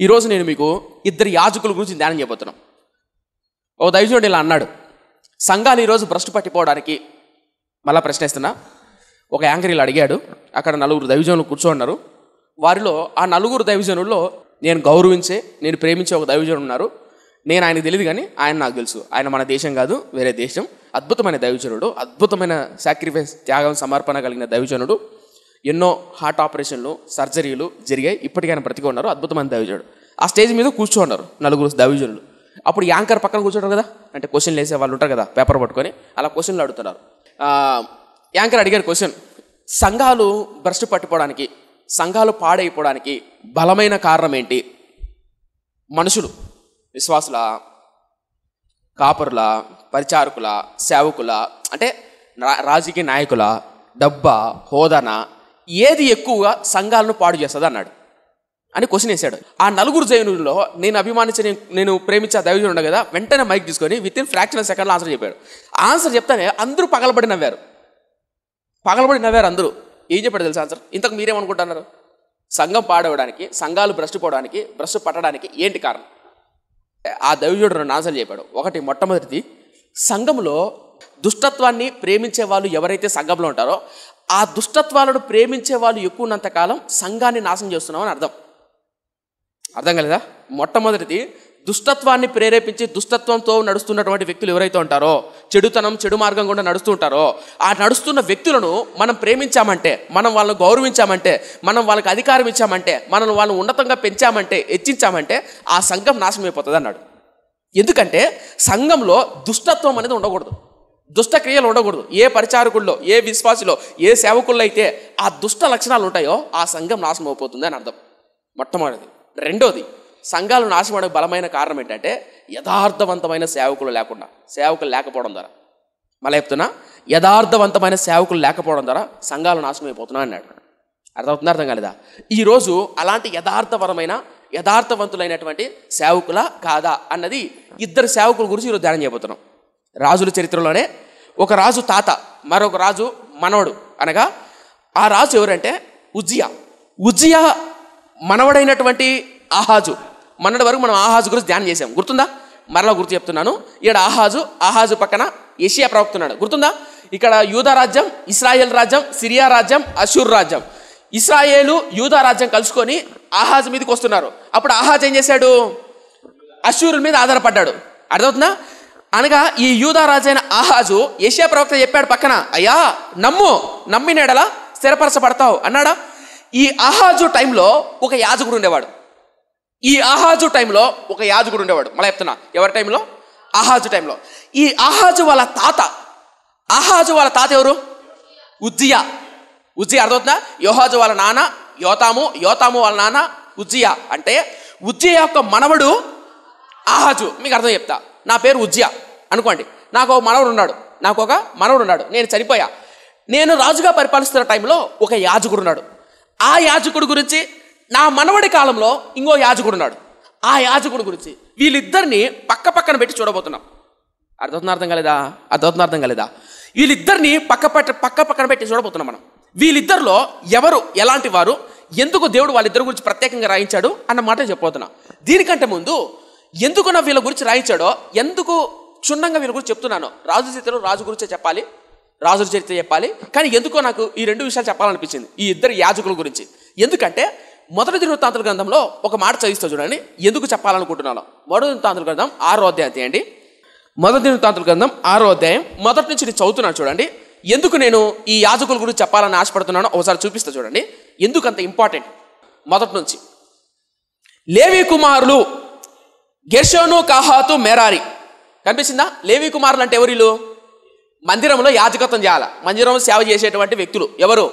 ఈరోజు నేను మీకు ఇద్దరు యాజకుల గురించి ధ్యానం చేయబోతున్నాం. ఓ దైవజనుడు ఇలా అన్నాడు, సంఘాలు ఈరోజు భ్రష్టు పట్టిపోవడానికి, మళ్ళా ప్రశ్నిస్తున్నా, ఒక యాంకర్ ఇలా అడిగాడు. అక్కడ 4 దైవజనులు కూర్చోన్నారు. వారిలో ఆ 4 దైవజనుల్లో నేను గౌరవించే, నేను ప్రేమించే ఒక దైవజనుడు ఉన్నారు. నేను ఆయనకు తెలియదు కానీ ఆయన నాకు తెలుసు. ఆయన మన దేశం కాదు, వేరే దేశం. అద్భుతమైన దైవజనుడు, అద్భుతమైన సాక్రిఫైస్, త్యాగం, సమర్పణ కలిగిన దైవజనుడు. ఎన్నో హార్ట్ ఆపరేషన్లు, సర్జరీలు జరిగాయి. ఇప్పటికీ ఆయన బ్రతికి ఉన్నారు. అద్భుతమైన దైవజనుడు. ఆ స్టేజ్ మీద కూర్చోన్నారు 4 దైవజనులు. అప్పుడు యాంకర్ పక్కన కూర్చోంటారు కదా, అంటే క్వశ్చన్లు వేసే వాళ్ళు ఉంటారు కదా, పేపర్ పట్టుకొని అలా క్వశ్చన్లు అడుగుతున్నారు. యాంకర్ అడిగారు క్వశ్చన్, సంఘాలు భ్రష్టు పట్టిపోవడానికి, సంఘాలు పాడైపోవడానికి బలమైన కారణం ఏంటి? మనుషులు, విశ్వాసుల, కాపరుల, పరిచారకుల, సేవకుల, అంటే రాజకీయ నాయకుల, డబ్బా, హోదాన, ఏది ఎక్కువగా సంఘాలను పాడు చేస్తుంది అన్నాడు అని క్వశ్చన్ వేశాడు. ఆ 4 దైవజనుల్లో నేను అభిమానించి, నేను ప్రేమించే దైవజనుడు ఉండే కదా, వెంటనే మైక్ తీసుకొని విత్ ఇన్ ఫ్రాక్షన్ ఆఫ్ సెకండ్లో ఆన్సర్ చెప్పాడు. ఆన్సర్ చెప్తానే అందరూ పగలబడి నవ్వారు అందరూ. ఏం చెప్పాడు తెలుసా ఆన్సర్? ఇంతకు మీరేమనుకుంటున్నారు? సంఘం పాడవడానికి, సంఘాలు భ్రష్టు పోవడానికి, భ్రష్టు పట్టడానికి ఏంటి కారణం? ఆ దైవజనుడు 2 ఆన్సర్లు చెప్పాడు. ఒకటి, మొట్టమొదటిది, సంఘంలో దుష్టత్వాన్ని ప్రేమించే వాళ్ళు ఎవరైతే సంఘంలో ఉంటారో ఆ దుష్టత్వాలను ప్రేమించే వాళ్ళు ఎక్కువ ఉన్నంతకాలం సంఘాన్ని నాశనం చేస్తున్నామని అర్థం కాలేదా? మొట్టమొదటిది, దుష్టత్వాన్ని ప్రేరేపించి దుష్టత్వంతో నడుస్తున్నటువంటి వ్యక్తులు ఎవరైతే ఉంటారో, చెడు మార్గం కూడా నడుస్తూ ఉంటారో, ఆ నడుస్తున్న వ్యక్తులను మనం ప్రేమించామంటే, మనం వాళ్ళని గౌరవించామంటే, మనం వాళ్ళకి అధికారం ఇచ్చామంటే, మనం వాళ్ళని ఉన్నతంగా పెంచామంటే, హెచ్చించామంటే ఆ సంఘం నాశనం అయిపోతుంది అన్నాడు. ఎందుకంటే సంఘంలో దుష్టత్వం అనేది ఉండకూడదు, దుష్టక్రియలు ఉండకూడదు. ఏ పరిచారకుల్లో, ఏ విశ్వాసిలో, ఏ సేవకుల్లో అయితే ఆ దుష్ట లక్షణాలు ఉంటాయో ఆ సంఘం నాశనం అయిపోతుంది అని అర్థం. మొట్టమొదటిది. రెండోది, సంఘాలు నాశనమడే బలమైన కారణం ఏంటంటే యథార్థవంతమైన సేవకులు లేకపోవడం ద్వారా. మళ్ళీ చెప్తున్నా, యథార్థవంతమైన సేవకులు లేకపోవడం ద్వారా సంఘాలు నాశనం అయిపోతున్నా అన్నాడు. అర్థం కాలేదా? ఈరోజు అలాంటి యథార్థవంతులైనటువంటి సేవకుల కాదా అన్నది 2 సేవకుల గురించి ఈరోజు ధ్యానం చేయబోతున్నాం. రాజుల చరిత్రలోనే ఒక రాజు తాత, మరొక రాజు మనవడు. అనగా ఆ రాజు ఎవరంటే ఉజ్జియా మనవడైనటువంటి ఆహాజు. మొన్నటి వరకు మనం ఆహాజు గురించి ధ్యానం చేసాం, గుర్తుందా? మరలా గుర్తు చెప్తున్నాను. ఇక్కడ ఆహాజు పక్కన యెషయా ప్రవక్తున్నాడు, గుర్తుందా? ఇక్కడ యూదా రాజ్యం, ఇశ్రాయేల్ రాజ్యం, సిరియా రాజ్యం, అషూర్ రాజ్యం. ఇశ్రాయేలు, యూదా రాజ్యం కలుసుకొని ఆహాజు మీదకి వస్తున్నారు. అప్పుడు ఆహాజు ఏం చేశాడు? అషూరుల మీద ఆధారపడ్డాడు. అర్థమవుతుందా? అనగా ఈ యూదా రాజు అయిన ఆహాజు యెషయా ప్రవక్త చెప్పాడు పక్కన, అయ్యా నమ్మినడలా స్థిరపరచబడతావు అన్నాడా? ఈ ఆహాజు టైంలో ఒక యాజకుడు ఉండేవాడు. మళ్ళీ చెప్తున్నా, ఎవరి టైంలో? ఆహాజు టైంలో. ఈ ఆహాజు వాళ్ళ తాత ఎవరు? ఉజ్జియా. అర్థమవుతుందా? యోహాజు వాళ్ళ నాన్న యోతాము వాళ్ళ నాన్న ఉజ్జియా. అంటే ఉజ్జియా యొక్క మనవడు ఆహాజు. మీకు అర్థం చెప్తా. నా పేరు ఉజ్జియా అనుకోండి, నాకు ఒక మనవడు ఉన్నాడు. నేను చనిపోయా. నేను రాజుగా పరిపాలిస్తున్న టైంలో ఒక యాజకుడు ఉన్నాడు. ఆ యాజకుడు గురించి నా మనవడి కాలంలో ఇంకో యాజకుడు ఉన్నాడు. ఆ యాజకుడు గురించి వీళ్ళిద్దరిని పక్కన పెట్టి చూడబోతున్నాం. అర్థం కాలేదా? వీళ్ళిద్దరిని పక్కన పెట్టి చూడబోతున్నాం మనం. వీళ్ళిద్దరిలో ఎవరు ఎలాంటి వారు, ఎందుకు దేవుడు వాళ్ళిద్దరి గురించి ప్రత్యేకంగా రాయించాడు అన్న మాట చెప్పబోతున్నా. దీనికంటే ముందు ఎందుకు నా వీళ్ళ గురించి రాయించాడో, ఎందుకు క్షుణ్ణంగా వీళ్ళ గురించి చెప్తున్నాను. రాజుల గురించే చెప్పాలి, రాజుల చరిత్ర చెప్పాలి. కానీ ఎందుకో నాకు ఈ 2 విషయాలు చెప్పాలనిపించింది, ఈ 2 యాజకుల గురించి. ఎందుకంటే మొదటి దినవృత్తాంతుల గ్రంథంలో ఒక మాట చదివిస్తా చూడండి, ఎందుకు చెప్పాలనుకుంటున్నాను. మొదటి దినవృత్తాంతుల గ్రంథం 6వ అధ్యాయం తీయండి. మొదటి దినవృత్తాంతుల గ్రంథం 6వ అధ్యాయం మొదటి నుంచి నేను చదువుతున్నాను చూడండి. ఎందుకు నేను ఈ యాజకుల గురించి చెప్పాలని ఆశపడుతున్నానో ఒకసారి చూపిస్తా చూడండి, ఎందుకు అంత ఇంపార్టెంట్. మొదటి నుంచి, లేవి కుమారులు గెర్షోను, కహాతు, మెరారి. కనిపించిందా? లేవి కుమారులు అంటే ఎవరు? మందిరంలో యాజకత్వం చేయాలి, మందిరంలో సేవ చేసేటువంటి వ్యక్తులు ఎవరు?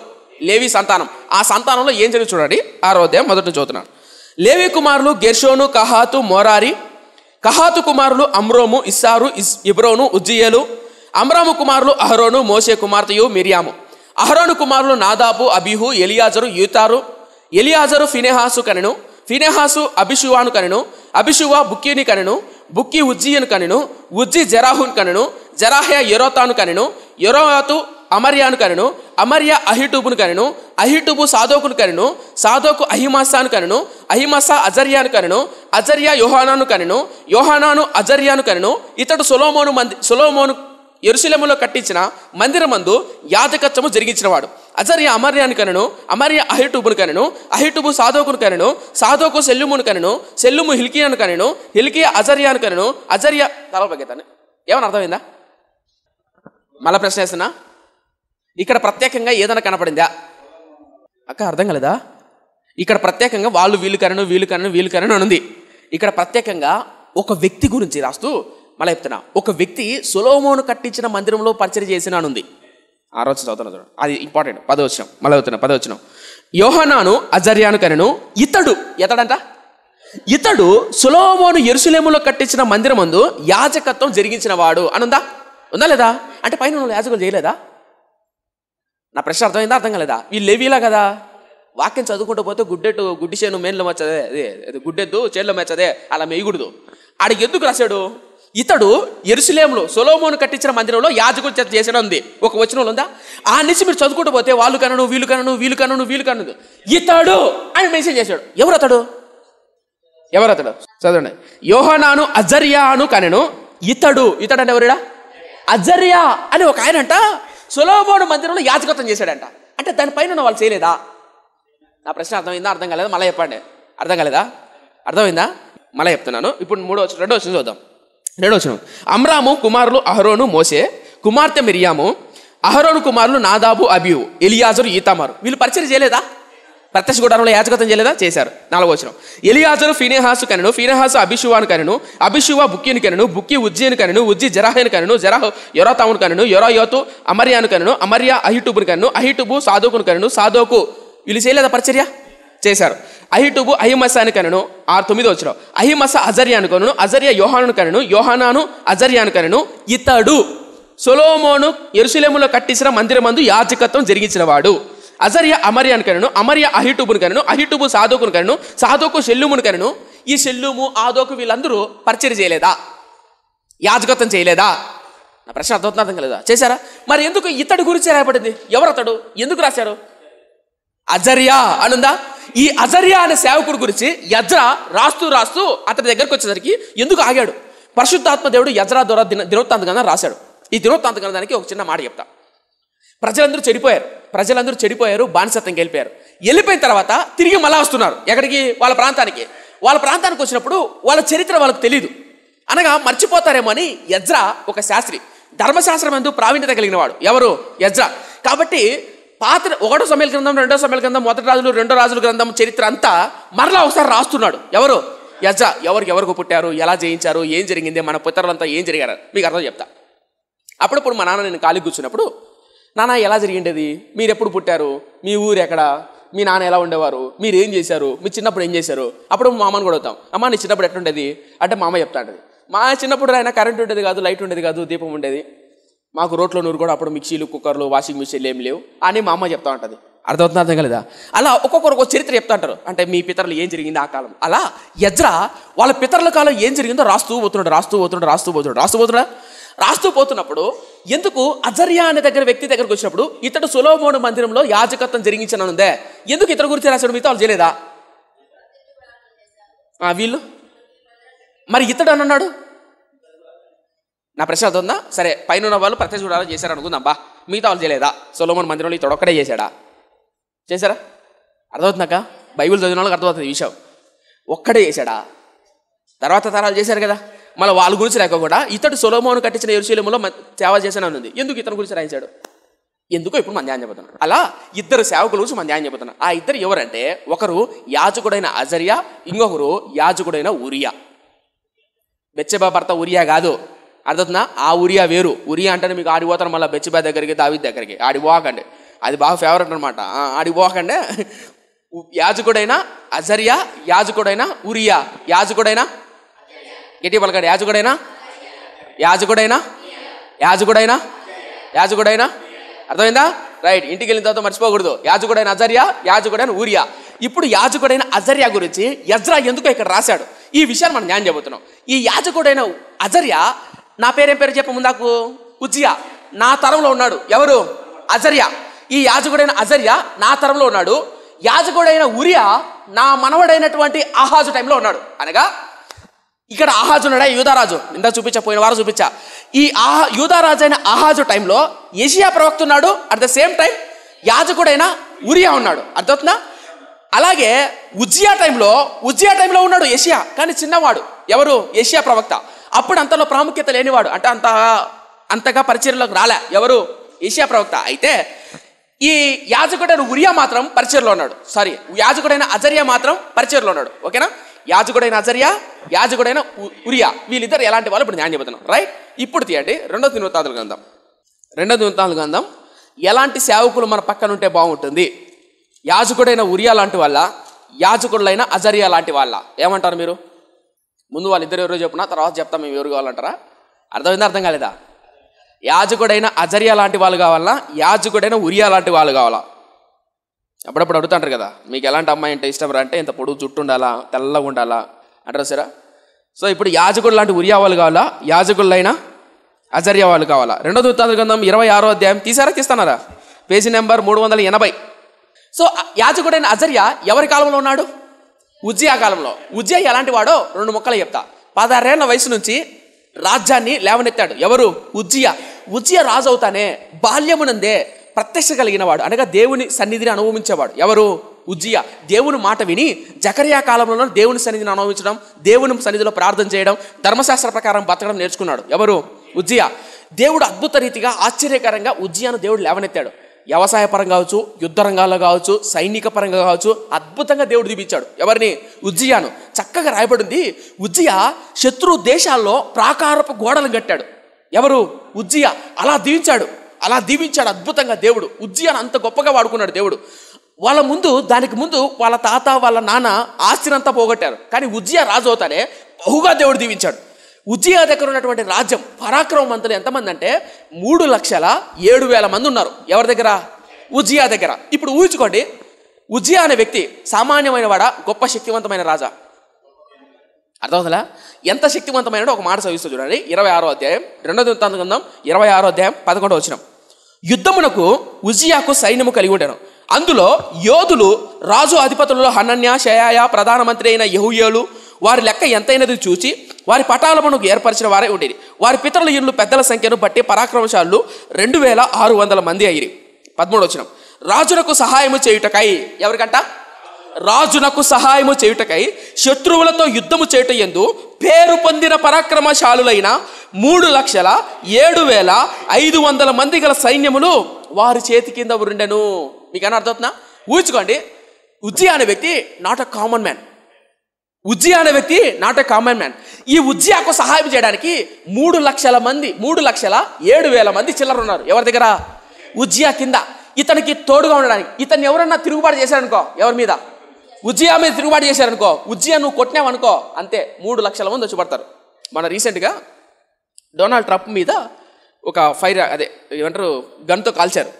లేవి సంతానం. ఆ సంతానంలో ఏం జరిగి చూడండి, 6వ అధ్యాయం మొదటి నుంచి చదువుతున్నాను. లేవి కుమారులు గెర్షోను, కహాతు, మెరారి. కహాతు కుమారులు అమ్రోము, ఇస్సారు, ఇబ్రోను, ఉజ్జియేలు. అమ్రాము కుమారులు అహరోను, మోషే కుమార్తెయు మిరియాము. అహరోను కుమారులు నాదాబు, అబీహు, ఎలియాజరు, యూతారు. ఎలియాజరు ఫినెహాసు కనెను, ఫినెహాసు అబిషువాను కనెను, అబిషువా బుక్కీని కనెను, బుక్కీ ఉజ్జియను కనెను, ఉజ్జి జెరాహును కనెను, జెరాహ్య యెరోతాను కనెను, యెరోయాతు అమర్యాను కనెను, అమర్య అహిటూబును కనెను, అహిటూబు సాదోకును కనెను, సాదోకు అహిమాసాను కనెను, అహిమాసా అజర్యాను కనెను, అజర్య యోహానాను కనెను, యోహానాను అజర్యాను కనెను. ఇతడు సొలొమోను యెరూషలేములో కట్టించిన మందిరమందు యాజకత్వము జరిగించినవాడు. అజర్య అమర్యాను కనెను, అమర్య అహిటూబును కనెను, అహిటూబు సాదోకును కనెను, సాదోకు సెల్లుమును కనెను, సెల్లుము హిల్కియాను కనెను, హిల్కియా అజర్యాను కనెను, అజర్య తలపగేతాను. ఏమని అర్థమైందా? మళ్ళా ప్రశ్న వేస్తున్నా, ఇక్కడ ప్రత్యేకంగా ఏదైనా కనపడిందా అక్క? అర్థం కలదా? ఇక్కడ ప్రత్యేకంగా వాళ్ళు వీళ్ళు కనను అని ఉంది. ఇక్కడ ప్రత్యేకంగా ఒక వ్యక్తి గురించి రాస్తూ మళ్ళీ చెప్తున్నా, ఒక వ్యక్తి సొలొమోను కట్టించిన మందిరంలో పరిచయం చేసిన అని ఉంది. ఆ రోజు చదువుతున్నా చూడండి, అది ఇంపార్టెంట్. 10వ వచనం మళ్ళీ అవుతున్నా. 10వ వచనం, యోహానాను అజర్యాను కనెను, ఇతడు సొలొమోను యెరూషలేములో కట్టించిన మందిరమందు యాజకత్వం జరిగించిన వాడు అని ఉందా లేదా? అంటే పైన యాజకులు చేయలేదా? నా ప్రశ్న అర్థమైందా? అర్థం కాలేదా? వీళ్ళు లేవీలా కదా, వాక్యం చదువుకుంటూ పోతే గుడ్డి చేను మేన్లో మెచ్చదే, అదే గుడ్డెద్దు చేనులో మెచ్చదే, అలా మేయకూడదు. ఆడికి ఎందుకు రాశాడు? ఇతడు యెరూషలేములో సొలొమోను కట్టించిన మందిరంలో యాజకుడు చేసిన ఉంది. ఒక వచనంలో ఉందా? ఆ నుంచి మీరు చదువుకుంటూ పోతే వాళ్ళు కనను ఇతడు అని మెన్షన్ చేశాడు. ఎవరతడు చదవండి. యోహానాను అజర్యాను కనెను, ఇతడు అంటే ఎవరిడా? అజర్యా అని ఒక ఆయనంట సొలొమోను మందిరంలో యాజకత్వం చేశాడంట. అంటే దానిపైన వాళ్ళు చేయలేదా? నా ప్రశ్న అర్థమైందా? అర్థం కాలేదా? మళ్ళీ చెప్పండి. అర్థం కాలేదా? అర్థమైందా? మళ్ళీ చెప్తున్నాను. ఇప్పుడు 2వ వచనం చూద్దాం. 2వ వచనం, అమ్రాము కుమారులు అహరోను మోసే, కుమార్తె మిరియాము, అహరోను కుమారులు నాదాబు అబియు, ఎలియాజరు ఈతామారు. వీళ్ళు పరిచయం చేయలేదా? ప్రత్యక్ష గుడారంలో యాజకత్వం చేయలేదా? చేశారు. 4వ వచనం, ఎలియాజరు ఫీనెహాసు కనెను, ఫీనెహాసు అబిషువాను కనెను, అబిషువ బుక్కిని కనెను, బుక్కి ఉజ్జీని కనెను, ఉజ్జి జెరాహును కనెను, జెరాహు యొరాతామును కనెను, యొరాయోతు అమర్యాను కనెను, అమర్య అహిటూబును కనెను, అహిటూబు సాదోకును కనెను, సాదోకు. వీళ్ళు చేయలేదా పరిచర్య? చేశారు. అహిటూబు అహిమసాను కనెను. 9వ వచనం, అహిమస అజర్యాను కనెను, అజర్య యోహాను కనెను, యోహానాను అజర్యాను కనెను, ఇతడు సొలొమోను యెరూషలేములో కట్టించిన మందిరమందు యాజకత్వం జరిగించిన వాడు. అజర్య అమర్యాను కనెను, అమర్య అహిటూబును కనెను, అహిటూబు సాదోకును కనెను, సాదోకు షెల్లుమును కనెను. ఈ షెల్లుము ఆదోకు వీళ్ళందరూ పరిచర్య చేయలేదా? యాజకత్వం చేయలేదా? నా ప్రశ్న అర్థం కలదా? చేశారా? మరి ఎందుకు ఇతడు గురించి రాయబడింది? ఎవరతడు? ఎందుకు రాశారు? అజర్యా అనుందా? ఈ అజర్యా అనే సేవకుడు గురించి యజ్రా రాస్తూ అతని దగ్గరకు వచ్చేసరికి ఎందుకు ఆగాడు? పరిశుద్ధాత్మ దేవుడు యజ్రా ద్వారా దినవృత్తాంత గ్రంథం రాశాడు. ఈ దినవృత్తాంత గ్రంథానికి ఒక చిన్న మాట చెప్తా. ప్రజలందరూ చెడిపోయారు, బానిసత్వంకి వెళ్ళిపోయిన తర్వాత తిరిగి మళ్ళా వస్తున్నారు. ఎక్కడికి? వాళ్ళ ప్రాంతానికి వచ్చినప్పుడు వాళ్ళ చరిత్ర వాళ్ళకు తెలియదు, అనగా మర్చిపోతారేమో అని యజ్రా ఒక శాస్త్రి, ధర్మశాస్త్రం ఎందు ప్రావీణ్యత కలిగిన వాడు. ఎవరు? యజ్రా. కాబట్టి పాత 1వ సమూయేలు గ్రంథం, 2వ సమూయేలు గ్రంథం, 1 రాజులు 2 రాజుల గ్రంథం చరిత్ర అంతా మరలా ఒకసారి రాస్తున్నాడు. ఎవరు? యజ్రా. ఎవరికి పుట్టారు, ఎలా జయించారు, ఏం జరిగింది, మన పితరులంతా ఏం జరిగారు మీకు అర్థం చెప్తా. అప్పుడప్పుడు మా నాన్న నేను ఖాళీ కూర్చున్నప్పుడు, నాన్న ఎలా జరిగిండేది, మీరు ఎప్పుడు పుట్టారు, మీ ఊరు ఎక్కడ, మీ నాన్న ఎలా ఉండేవారు, మీరు ఏం చేశారు, మీ చిన్నప్పుడు ఏం చేశారు. అప్పుడు మా అమ్మని కూడా అవుతాం, అమ్మ నీ చిన్నప్పుడు ఎట్లుండేది అంటే మా అమ్మ చెప్తా ఉంటుంది. మా చిన్నప్పుడు ఆయన కరెంట్ ఉండేది కాదు, లైట్ ఉండేది కాదు, దీపం ఉండేది, మాకు రోట్లో నూరు కూడా అప్పుడు మిక్సీలు, కుక్కర్లు, వాషింగ్ మిషన్లు ఏం లేవు అని మా అమ్మ చెప్తా ఉంటుంది. అర్థం కలదా? అలా ఒక్కొక్కరు ఒక చరిత్ర చెప్తా అంటారు. అంటే మీ పితరులు ఏం జరిగింది ఆ కాలం. అలా యజ్రా వాళ్ళ పితరుల కాలం ఏం జరిగిందో రాస్తూ పోతున్నప్పుడు ఎందుకు అజర్యా అనే వ్యక్తి దగ్గరకు వచ్చినప్పుడు ఇతడు సొలొమోను మందిరంలో యాజకత్వం జరిగించనుందే, ఎందుకు ఇతడు గురించి రాశాడు? మిగతా వాళ్ళు చేయలేదా? వీళ్ళు మరి ఇతడు అని అన్నాడు. నా ప్రశ్న అర్థం. సరే, పైన ఉన్న వాళ్ళు ప్రత్యక్ష గుడారాలు చేశారు అనుకుందాం, మిగతా వాళ్ళు చేయలేదా? సొలొమోను మందిరంలో ఇతడు ఒక్కడే చేశారా? అర్థమవుతుందాక? బైబిల్ చదివిన వాళ్ళకి అర్థమవుతుంది ఈ విషయం. ఒక్కడే చేశాడా? తర్వాత తరాలు చేశారు కదా. మళ్ళీ వాళ్ళ గురించి రాకుండా ఇతడు సొలొమోను కట్టించిన యెరూషలేములో సేవ చేశాను ఉంది. ఎందుకు ఇతని గురించి రాయించాడు? ఎందుకో ఇప్పుడు మన ధ్యానం చెబుతున్నాను. అలా 2 సేవకుల గురించి మన ధ్యానం చెబుతున్నాను. ఆ 2 ఎవరంటే, ఒకరు యాజకుడైన అజర్యా, ఇంకొకరు యాజకుడైన ఊరియా. బెత్షెబా భర్త ఊరియా కాదు, అర్థవుతుందా? ఆ ఊరియా వేరు. ఊరియా అంటే మీకు ఆడిపోతారు మళ్ళీ బెత్షెబా దగ్గరికి, దావీదు దగ్గరికి. ఆడిపోకండి, అది బాగా ఫేవరెట్ అనమాట. ఆడిపోకండి. యాజకుడైన అజర్యా, యాజకుడైన ఊరియా, యాజకుడైన గట్టి పలకండి, యాజకుడైన అర్థమైందా? రైట్. ఇంటికి వెళ్ళిన తర్వాత మర్చిపోకూడదు. యాజకుడైన అజర్యా, యాజకుడైన ఊరియా. ఇప్పుడు యాజకుడైన అజర్యా గురించి యజ్రా ఎందుకో ఇక్కడ రాశాడు. ఈ విషయాన్ని మనం జ్ఞానం చెబుతున్నాం. ఈ యాజకుడైన అజర్యా, నా పేరేం పేరు చెప్ప ముందాకు, ఉజ్జియా. నా తరంలో ఉన్నాడు. ఎవరు? అజర్యా. ఈ యాజకుడైన అజర్యా నా తరంలో ఉన్నాడు. యాజకుడైన ఉరియా నా మనవడైనటువంటి ఆహాజు టైంలో ఉన్నాడు. అనగా ఇక్కడ ఆహాజు ఉన్నాడా, యూదారాజు ఇందా చూపించా, పోయిన వారం చూపించా. ఈ యూదారాజు అయిన ఆహాజు టైంలో యెషయా ప్రవక్త ఉన్నాడు. అట్ ద సేమ్ టైం యాజకుడైన ఉరియా ఉన్నాడు. అర్థమవుతుందా? అలాగే ఉజ్జియా టైంలో ఉన్నాడు యెషయా, కానీ చిన్నవాడు. ఎవరు? యెషయా ప్రవక్త. అప్పుడు అంతలో ప్రాముఖ్యత లేనివాడు, అంటే అంతగా పరిచర్యలోకి రాలే. ఎవరు? యెషయా ప్రవక్త. అయితే ఈ యాజకుడైన ఉరియా మాత్రం పరిచర్లో ఉన్నాడు. సారీ, యాజకుడైన అజర్యా మాత్రం పరిచర్లో ఉన్నాడు. ఓకేనా? యాజకుడైన అజర్యా, యాజకుడైన ఉరియా, వీళ్ళిద్దరు ఎలాంటి వాళ్ళు ఇప్పుడు ధ్యానం చెబుతున్నాం. రైట్? ఇప్పుడు తీయండి 2 దినవృత్తాంతాల గ్రంథం. ఎలాంటి సేవకులు మన పక్కన ఉంటే బాగుంటుంది? యాజకుడైన ఉరియా లాంటి వాళ్ళ, యాజకుడులైన అజర్యా లాంటి వాళ్ళ? ఏమంటారు మీరు? ముందు వాళ్ళిద్దరు ఎవరో చెప్పునా, తర్వాత చెప్తాం మేము ఎవరు కావాలంటారా? అర్థమైందా? అర్థం కాలేదా? యాజకుడైన అజర్యా లాంటి వాళ్ళు కావాలా, యాజకుడైన ఉరియా లాంటి వాళ్ళు కావాలా? అప్పుడప్పుడు అడుగుతుంటారు కదా, మీకు ఎలాంటి అమ్మాయి అంటే ఇష్టం రా అంటే, ఇంత పొడుగు జుట్టు ఉండాలా, తెల్లగా ఉండాలా అంటారు సరే. సో ఇప్పుడు యాజకుడు లాంటి ఉరియా వాళ్ళు కావాలా, యాజకులైన అజర్యా వాళ్ళు కావాలా? 2 దినవృత్తాంతాల గ్రంథం 26వ అధ్యాయం తీస్తారా? Page number 380. సో యాజకుడైన అజర్యా ఎవరి కాలంలో ఉన్నాడు? ఉజ్జియా కాలంలో. ఉజ్జియా ఎలాంటి వాడో 2 ముక్కలు చెప్తా. 16 ఏళ్ల వయసు నుంచి రాజ్యాన్ని లేవనెత్తాడు. ఎవరు? ఉజ్జియా రాజు అవుతానే బాల్యమునందే ప్రత్యక్ష కలిగిన వాడు, అనగా దేవుని సన్నిధిని అనుభవించేవాడు. ఎవరు? ఉజ్జియా. దేవుని మాట విని జకర్యా కాలంలో దేవుని సన్నిధిని అనుభవించడం, దేవుని సన్నిధిలో ప్రార్థన చేయడం, ధర్మశాస్త్ర ప్రకారం బతకడం నేర్చుకున్నాడు. ఎవరు? ఉజ్జియా. దేవుడు అద్భుత రీతిగా ఆశ్చర్యకరంగా ఉజ్జియాను దేవుడు లేవనెత్తాడు. వ్యవసాయ పరంగా కావచ్చు, యుద్ధ రంగాల్లో కావచ్చు, సైనిక పరంగా కావచ్చు, అద్భుతంగా దేవుడు దీవించాడు. ఎవరిని? ఉజ్జియాను. చక్కగా రాయబడింది, ఉజ్జియా శత్రు దేశాల్లో ప్రాకారపు గోడలు కట్టాడు. ఎవరు? ఉజ్జియా. అలా దీవించాడు అద్భుతంగా దేవుడు. ఉజ్జియాను అంత గొప్పగా వాడుకున్నాడు దేవుడు. దానికి ముందు వాళ్ళ తాత వాళ్ళ నాన్న ఆస్తినంతా పోగొట్టారు, కానీ ఉజ్జియా రాజు అవుతానే బహుగా దేవుడు దీవించాడు. ఉజ్జియా దగ్గర ఉన్నటువంటి రాజ్యం పరాక్రమవంతులు ఎంతమంది అంటే 3,07,000 మంది ఉన్నారు. ఎవరి దగ్గర? ఉజ్జియా దగ్గర. ఇప్పుడు ఊహించుకోండి, ఉజ్జియా అనే వ్యక్తి సామాన్యమైన వాడా, గొప్ప శక్తివంతమైన రాజా? అర్థమవుతుందా? ఎంత శక్తివంతమైన ఒక మాట చదివిస్తూ చూడండి. 26వ అధ్యాయం 2 దినవృత్తాంతాల గ్రంథం 26వ అధ్యాయం 11వ వచనం. యుద్ధమునకు ఉజ్జియాకు సైన్యము కలిగి ఉండెను. అందులో యోధులు రాజు అధిపతులలో హనన్యా, షయాయా, ప్రధానమంత్రి అయిన యెహూయేలు వారి లెక్క ఎంతైనది చూచి వారి పటాలమునకు ఏర్పరిచిన వారే ఉండేది. వారి పితరుల ఇళ్ళు పెద్దల సంఖ్యను బట్టి పరాక్రమశాలు 2,600 మంది అయ్యిరి. 13వ వచనం. రాజునకు సహాయము చేయుటకై, ఎవరికంట? రాజునకు సహాయము చేయుటకై శత్రువులతో యుద్ధము చేయుట యందు పేరు పొందిన పరాక్రమశాలులైన 3,07,500 మంది గల సైన్యములు వారి చేతి కింద ఉండెను. మీకన్నా అర్థమవుతుందా? ఊహించుకోండి, ఉజ్జియా అనే వ్యక్తి నాట్ ఎ కామన్ మ్యాన్. ఈ ఉజ్జియాకు సహాయం చేయడానికి 3,07,000 మంది చిల్లర ఉన్నారు. ఎవరి దగ్గర? ఉజ్జియా కింద. ఇతనికి తోడుగా ఉండడానికి. ఇతన్ని ఎవరన్నా తిరుగుబాటు చేశారనుకో, ఎవరి మీద? ఉజ్జియా మీద తిరుగుబాటు చేశారనుకో, ఉజ్జియా నువ్వు కొట్టినావనుకో, అంతే 3,00,000 మంది వచ్చి పడతారు. మన రీసెంట్గా డొనాల్డ్ ట్రంప్ మీద ఒక ఏమంటారు గన్తో కాల్చారు.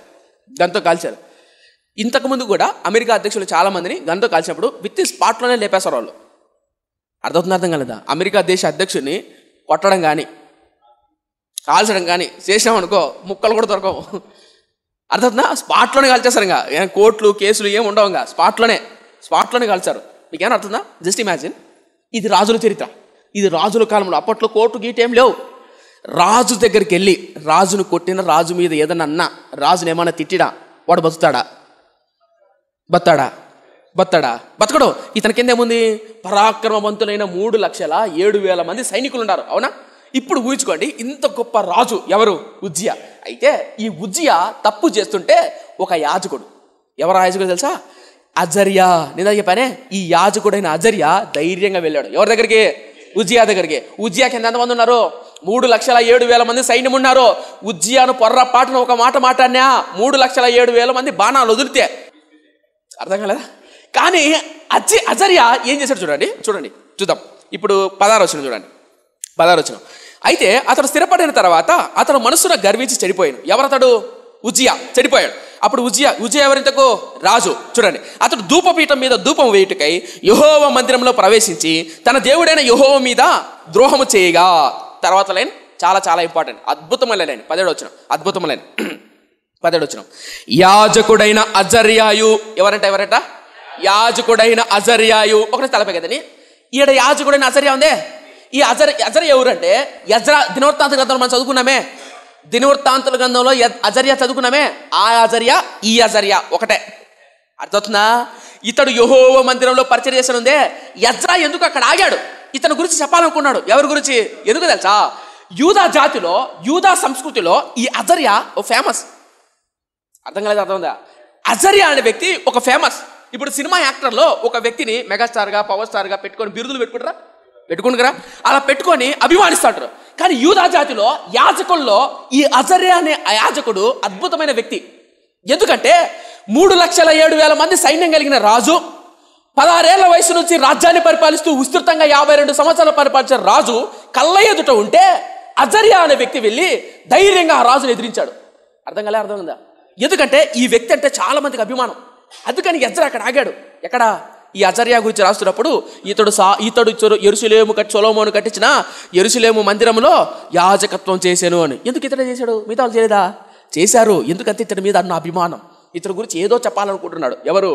ఇంతకుముందు కూడా అమెరికా అధ్యక్షులు చాలామందిని గన్తో కాల్చినప్పుడు విత్ స్పాట్లోనే లేపేస్తారు వాళ్ళు. అర్థం కాలేదా? అమెరికా దేశ అధ్యక్షుడిని కొట్టడం కానీ కాల్చడం కానీ చేసినామనుకో ముక్కలు కూడా దొరకవు. అర్థమవుతుందా? స్పాట్లోనే కాల్చేస్తారు. ఇంకా కోర్టులు కేసులు ఏమి ఉండవు, ఇంకా స్పాట్లోనే కాల్చారు. మీకేమైనా అర్థందా? జస్ట్ ఇమాజిన్, ఇది రాజుల చరిత్ర, ఇది రాజుల కాలంలో. అప్పట్లో కోర్టు గీట్ ఏం లేవు. రాజు దగ్గరికి వెళ్ళి రాజును కొట్టిన, రాజు మీద ఏదన్నా అన్నా, రాజుని ఏమన్నా తిట్టిడా, వాడు బతుకుతాడా? బతకడు. ఇతని కింద ఏముంది? పరాక్రమవంతులైన 3,07,000 మంది సైనికులు ఉన్నారు. అవునా? ఇప్పుడు ఊహించుకోండి, ఇంత గొప్ప రాజు ఎవరు? ఉజ్జియా. అయితే ఈ ఉజ్జియా తప్పు చేస్తుంటే ఒక యాజకుడు, ఎవరు యాజకుడు తెలుసా? అజర్యా. నేను చెప్పానే, ఈ యాజకుడైన అజర్యా ధైర్యంగా వెళ్ళాడు. ఎవరి దగ్గరికి? ఉజ్జియా దగ్గరికి. ఉజ్జియా కింద ఎంతమంది ఉన్నారు? 3,07,000 మంది సైన్యం ఉన్నారు. ఉజ్జియాను పొర్రపాటున ఒక మాట మాట్లాడినా 3,07,000 మంది బాణాలు వదిలితే. అర్థం కాలేదా? కానీ అజర్యా ఏం చేశాడు చూద్దాం. ఇప్పుడు 16వ వచనం చూడండి. 16వ వచనం. అయితే అతడు స్థిరపడిన తర్వాత అతను మనసున గర్వించి చెడిపోయాడు. ఎవరతడు? ఉజ్జియా చెడిపోయాడు. అప్పుడు ఉజ్జియా ఎవరింతకు? రాజు. చూడండి, అతడు ధూపపీఠం మీద ధూపం వేయుటకై యెహోవా మందిరంలో ప్రవేశించి తన దేవుడైన యెహోవా మీద ద్రోహము చేయగా. తర్వాత లైన్ చాలా చాలా ఇంపార్టెంట్, అద్భుతమైన లైన్. 17వ వచనం, అద్భుతమైన లైన్. 17వ వచనం. యాజకుడైన అజర్యాయు, ఎవరంట? యాజకుడైన అజర్యాయు. ఒకటి తలపై కదని ఈడ యాజకుడైన అజర్యా ఉందే. ఈ అజర్యా ఎవరంటే యజ్రా దినవృత్తాంత గ్రంథంలో మనం చదువుకున్నామే. దినవృత్తాంతుల గ్రంథంలో అజర్యా చదువుకున్నామే. ఆ అజర్యా ఈ అజర్యా ఒకటే. అర్థవుతుందా? ఇతడు యెహోవా మందిరంలో పరిచర్య చేస్తనుందే. యజ్రా ఎందుకు అక్కడ ఆగాడు? ఇతని గురించి చెప్పాలనుకున్నాడు. ఎవరి గురించి? ఎందుకు తెలుసా? యూదా జాతిలో, యూదా సంస్కృతిలో ఈ అజర్యా ఓ ఫేమస్. అర్థం కాలేదు? అర్థమైందా? అజర్యా అనే వ్యక్తి ఒక ఫేమస్. ఇప్పుడు సినిమా యాక్టర్లో ఒక వ్యక్తిని మెగాస్టార్గా, పవర్ స్టార్గా పెట్టుకొని బిరుదులు పెట్టుకుంటారా అలా పెట్టుకొని అభిమానిస్తాడు. కానీ యూదా జాతిలో యాజకుల్లో ఈ అజర్యా అనే యాజకుడు అద్భుతమైన వ్యక్తి. ఎందుకంటే 3,07,000 మంది సైన్యం కలిగిన రాజు, 16 ఏళ్ల వయసు నుంచి రాజ్యాన్ని పరిపాలిస్తూ విస్తృతంగా 52 సంవత్సరాలు పరిపాలించిన రాజు కళ్ళ ఎదుట ఉంటే అజర్యా అనే వ్యక్తి వెళ్ళి ధైర్యంగా ఆ రాజును ఎదిరించాడు. అర్థం ఉందా? ఎందుకంటే ఈ వ్యక్తి అంటే చాలా మందికి అభిమానం. అందుకని యజ్రా అక్కడ ఆగాడు. ఎక్కడ? ఈ అజర్యా గురించి రాస్తున్నప్పుడు ఇతడు యెరూషలేము సొలొమోను కట్టించిన యెరూషలేము మందిరంలో యాజకత్వం చేశాను అని. ఎందుకు ఇతడే చేశాడు? మిగతా వాళ్ళు చేయలేదా? చేశారు. ఎందుకంటే ఇతడి మీద అన్న అభిమానం. ఇతడి గురించి ఏదో చెప్పాలనుకుంటున్నాడు. ఎవరు?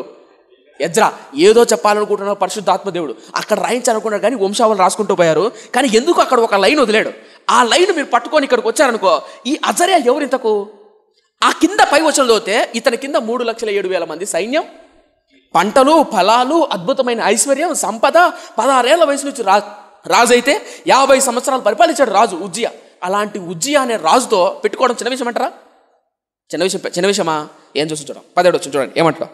యజ్రా ఏదో చెప్పాలనుకుంటున్నాడు. పరిశుద్ధాత్మ దేవుడు అక్కడ రాయించాలనుకున్నాడు, కానీ వంశావళి రాసుకుంటూ పోయారు. కానీ ఎందుకు అక్కడ ఒక లైన్ వదిలాడు? ఆ లైన్ మీరు పట్టుకొని ఇక్కడికి వచ్చారనుకో, ఈ అజర్యా ఎవరు ఇంతకు? ఆ కింద పై వచనంలో అయితే ఇతని కింద 3,07,000 మంది సైన్యం, పంటలు, ఫలాలు, అద్భుతమైన ఐశ్వర్యం, సంపద, 16 ఏళ్ల వయసు నుంచి రాజు అయితే 50 సంవత్సరాలు పరిపాలించాడు రాజు ఉజ్జియా. అలాంటి ఉజ్జియా అనే రాజుతో పెట్టుకోవడం చిన్న విషయం అంటారా? చిన్న విషయమా? ఏం చూసి చూడండి. 17వ వచనం చూడండి ఏమంటారు.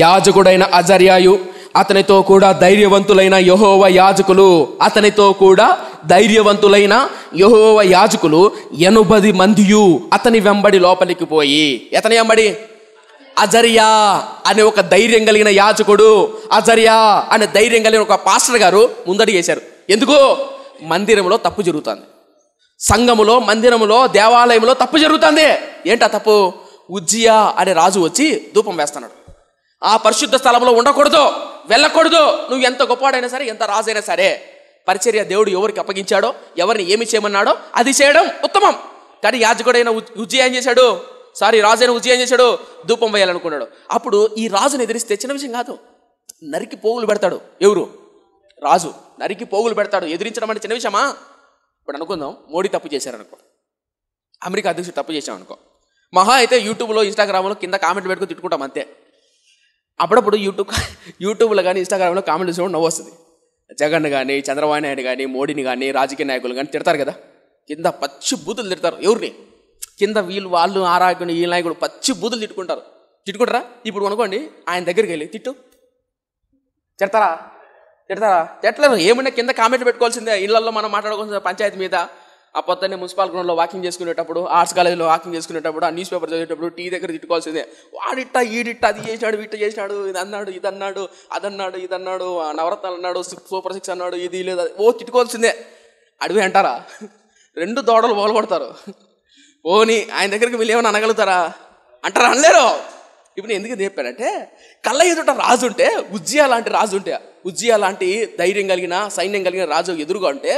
యాజకుడైన అజర్యాయు అతనితో కూడా ధైర్యవంతులైన యెహోవా యాజకులు, అతనితో కూడా ధైర్యవంతులైన యెహోవా యాజకులు 80 మందియు అతని వెంబడి లోపలికి పోయి. అతని వెంబడి అజర్యా అనే ఒక ధైర్యం కలిగిన యాజకుడు, అజర్యా అనే ధైర్యం కలిగిన ఒక పాస్టర్ గారు ముందడి చేశారు. ఎందుకు? మందిరంలో తప్పు జరుగుతుంది. సంఘములో, మందిరములో, దేవాలయంలో తప్పు జరుగుతుంది. ఏంటా తప్పు? ఉజ్జియా అనే రాజు వచ్చి ధూపం వేస్తున్నాడు. ఆ పరిశుద్ధ స్థలంలో ఉండకూడదు, వెళ్ళకూడదు. నువ్వు ఎంత గొప్పవాడైనా సరే, ఎంత రాజైనా సరే, పరిచర్య దేవుడు ఎవరికి అప్పగించాడో, ఎవరిని ఏమి చేయమన్నాడో అది చేయడం ఉత్తమం. కానీ యాజకుడైన ఉజ్జియా ఏం చేశాడు? రాజైన ఉజ్జియా ఏం చేశాడు? ధూపం వేయాలనుకున్నాడు. అప్పుడు ఈ రాజుని ఎదిరిస్తే చిన్న విషయం కాదు, నరికి పోగులు పెడతాడు. ఎవరు? రాజు నరికి పోగులు పెడతాడు. ఎదిరించడం అంటే చిన్న విషయమా? ఇప్పుడు అనుకుందాం, మోడీ తప్పు చేశారనుకో, అమెరికా అధ్యక్షుడు తప్పు చేశామనుకో, మహా అయితే యూట్యూబ్లో, ఇన్స్టాగ్రామ్లో కింద కామెంట్ పెట్టుకుని తిట్టుకుంటాం అంతే. అప్పుడప్పుడు యూట్యూబ్లో కానీ ఇన్స్టాగ్రామ్లో కామెంట్ చూసినప్పుడు నవ్వు వస్తుంది. జగన్ కానీ, చంద్రబాబు నాయుడు కానీ, మోడీని కానీ, రాజకీయ నాయకులు కానీ తిడతారు కదా, కింద పచ్చి బూతులు తిడతారు. ఎవరిని? కింద వాళ్ళు ఆ నాయకుడు ఈ నాయకుడు పచ్చి బూతులు తిట్టుకుంటారా? ఇప్పుడు అనుకోండి, ఆయన దగ్గరికి వెళ్ళి తిడతారా? తిట్టలేరు. ఏమన్నా కింద కామెంట్ పెట్టుకోవాల్సిందే. ఇళ్లలో మనం మాట్లాడుకోవాల్సిన పంచాయతీ మీద, ఆ పొద్దున్నే మున్సిపల్ గ్రౌండ్లో వాకింగ్ చేసుకునేటప్పుడు, ఆర్ట్స్ కాలేజీలో వాకింగ్ చేసుకునేటప్పుడు, ఆ న్యూస్ పేపర్ చదివేటప్పుడు, టీ దగ్గర తిట్టుకోవాల్సిందే. వాడిట్ట ఈడిట్ట అది చేసినాడు, వీట చేసినాడు, ఇది అన్నాడు, ఇది అన్నాడు, నవరత్నాలు అన్నాడు, సూపర్ 6 అన్నాడు, ఇది లేదు, తిట్టుకోవాల్సిందే. అడివి అంటారా? 2 దోడలు పోలగొడతారు. పోనీ ఆయన దగ్గరికి వీళ్ళు ఏమైనా అనగలుగుతారా? అంటారా? అనలేరు. ఇప్పుడు నేను ఎందుకు చెప్పానంటే, కళ్ళ ఎదుట రాజు ఉంటే, ఉజ్జియా లాంటి రాజు ఉంటే, ఉజ్జియా లాంటి ధైర్యం కలిగిన, సైన్యం కలిగిన రాజు ఎదురుగా ఉంటే,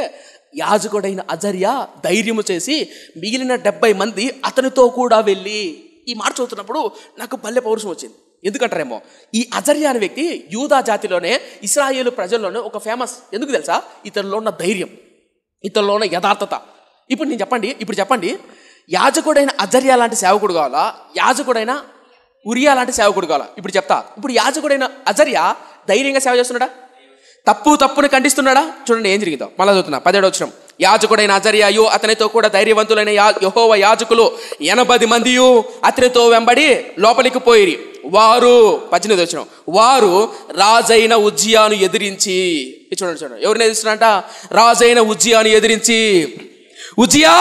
యాజకుడైన అజర్యా ధైర్యము చేసి మిగిలిన 70 మంది అతనితో కూడా వెళ్ళి, ఈ మాట చదువుతున్నప్పుడు నాకు పల్లె పౌరుషం వచ్చింది. ఎందుకంటారేమో, ఈ అజర్యా అనే వ్యక్తి యూదా జాతిలోనే, ఇశ్రాయేలు ప్రజల్లోనే ఒక ఫేమస్. ఎందుకు తెలుసా? ఇతనిలో ఉన్న ధైర్యం, ఇతనిలో ఉన్న యథార్థత. ఇప్పుడు చెప్పండి, యాజకుడైన అజర్యా లాంటి సేవకుడు కావాలా, యాజకుడైన ఉరియా లాంటి సేవకుడు కావాలా? ఇప్పుడు చెప్తా. ఇప్పుడు యాజకుడైన అజర్యా ధైర్యంగా సేవ చేస్తున్నాడా? తప్పుని ఖండిస్తున్నాడా? చూడండి ఏం జరిగిందో. మళ్ళా చదువుతున్నా 17వ వచనం. యాజకుడైన అజర్యాయు అతనితో కూడా ధైర్యవంతులైన యెహోవా యాజకులు 80 మందియు అతనితో వెంబడి లోపలికి పోయిరి. వారు 18వ వచనం, వారు రాజైన ఉజ్జియాను ఎదిరించి, చూడండి ఎవరిని ఎదిరిస్తున్నారంట? రాజైన ఉజ్జియాను ఎదిరించి, ఉజ్జియా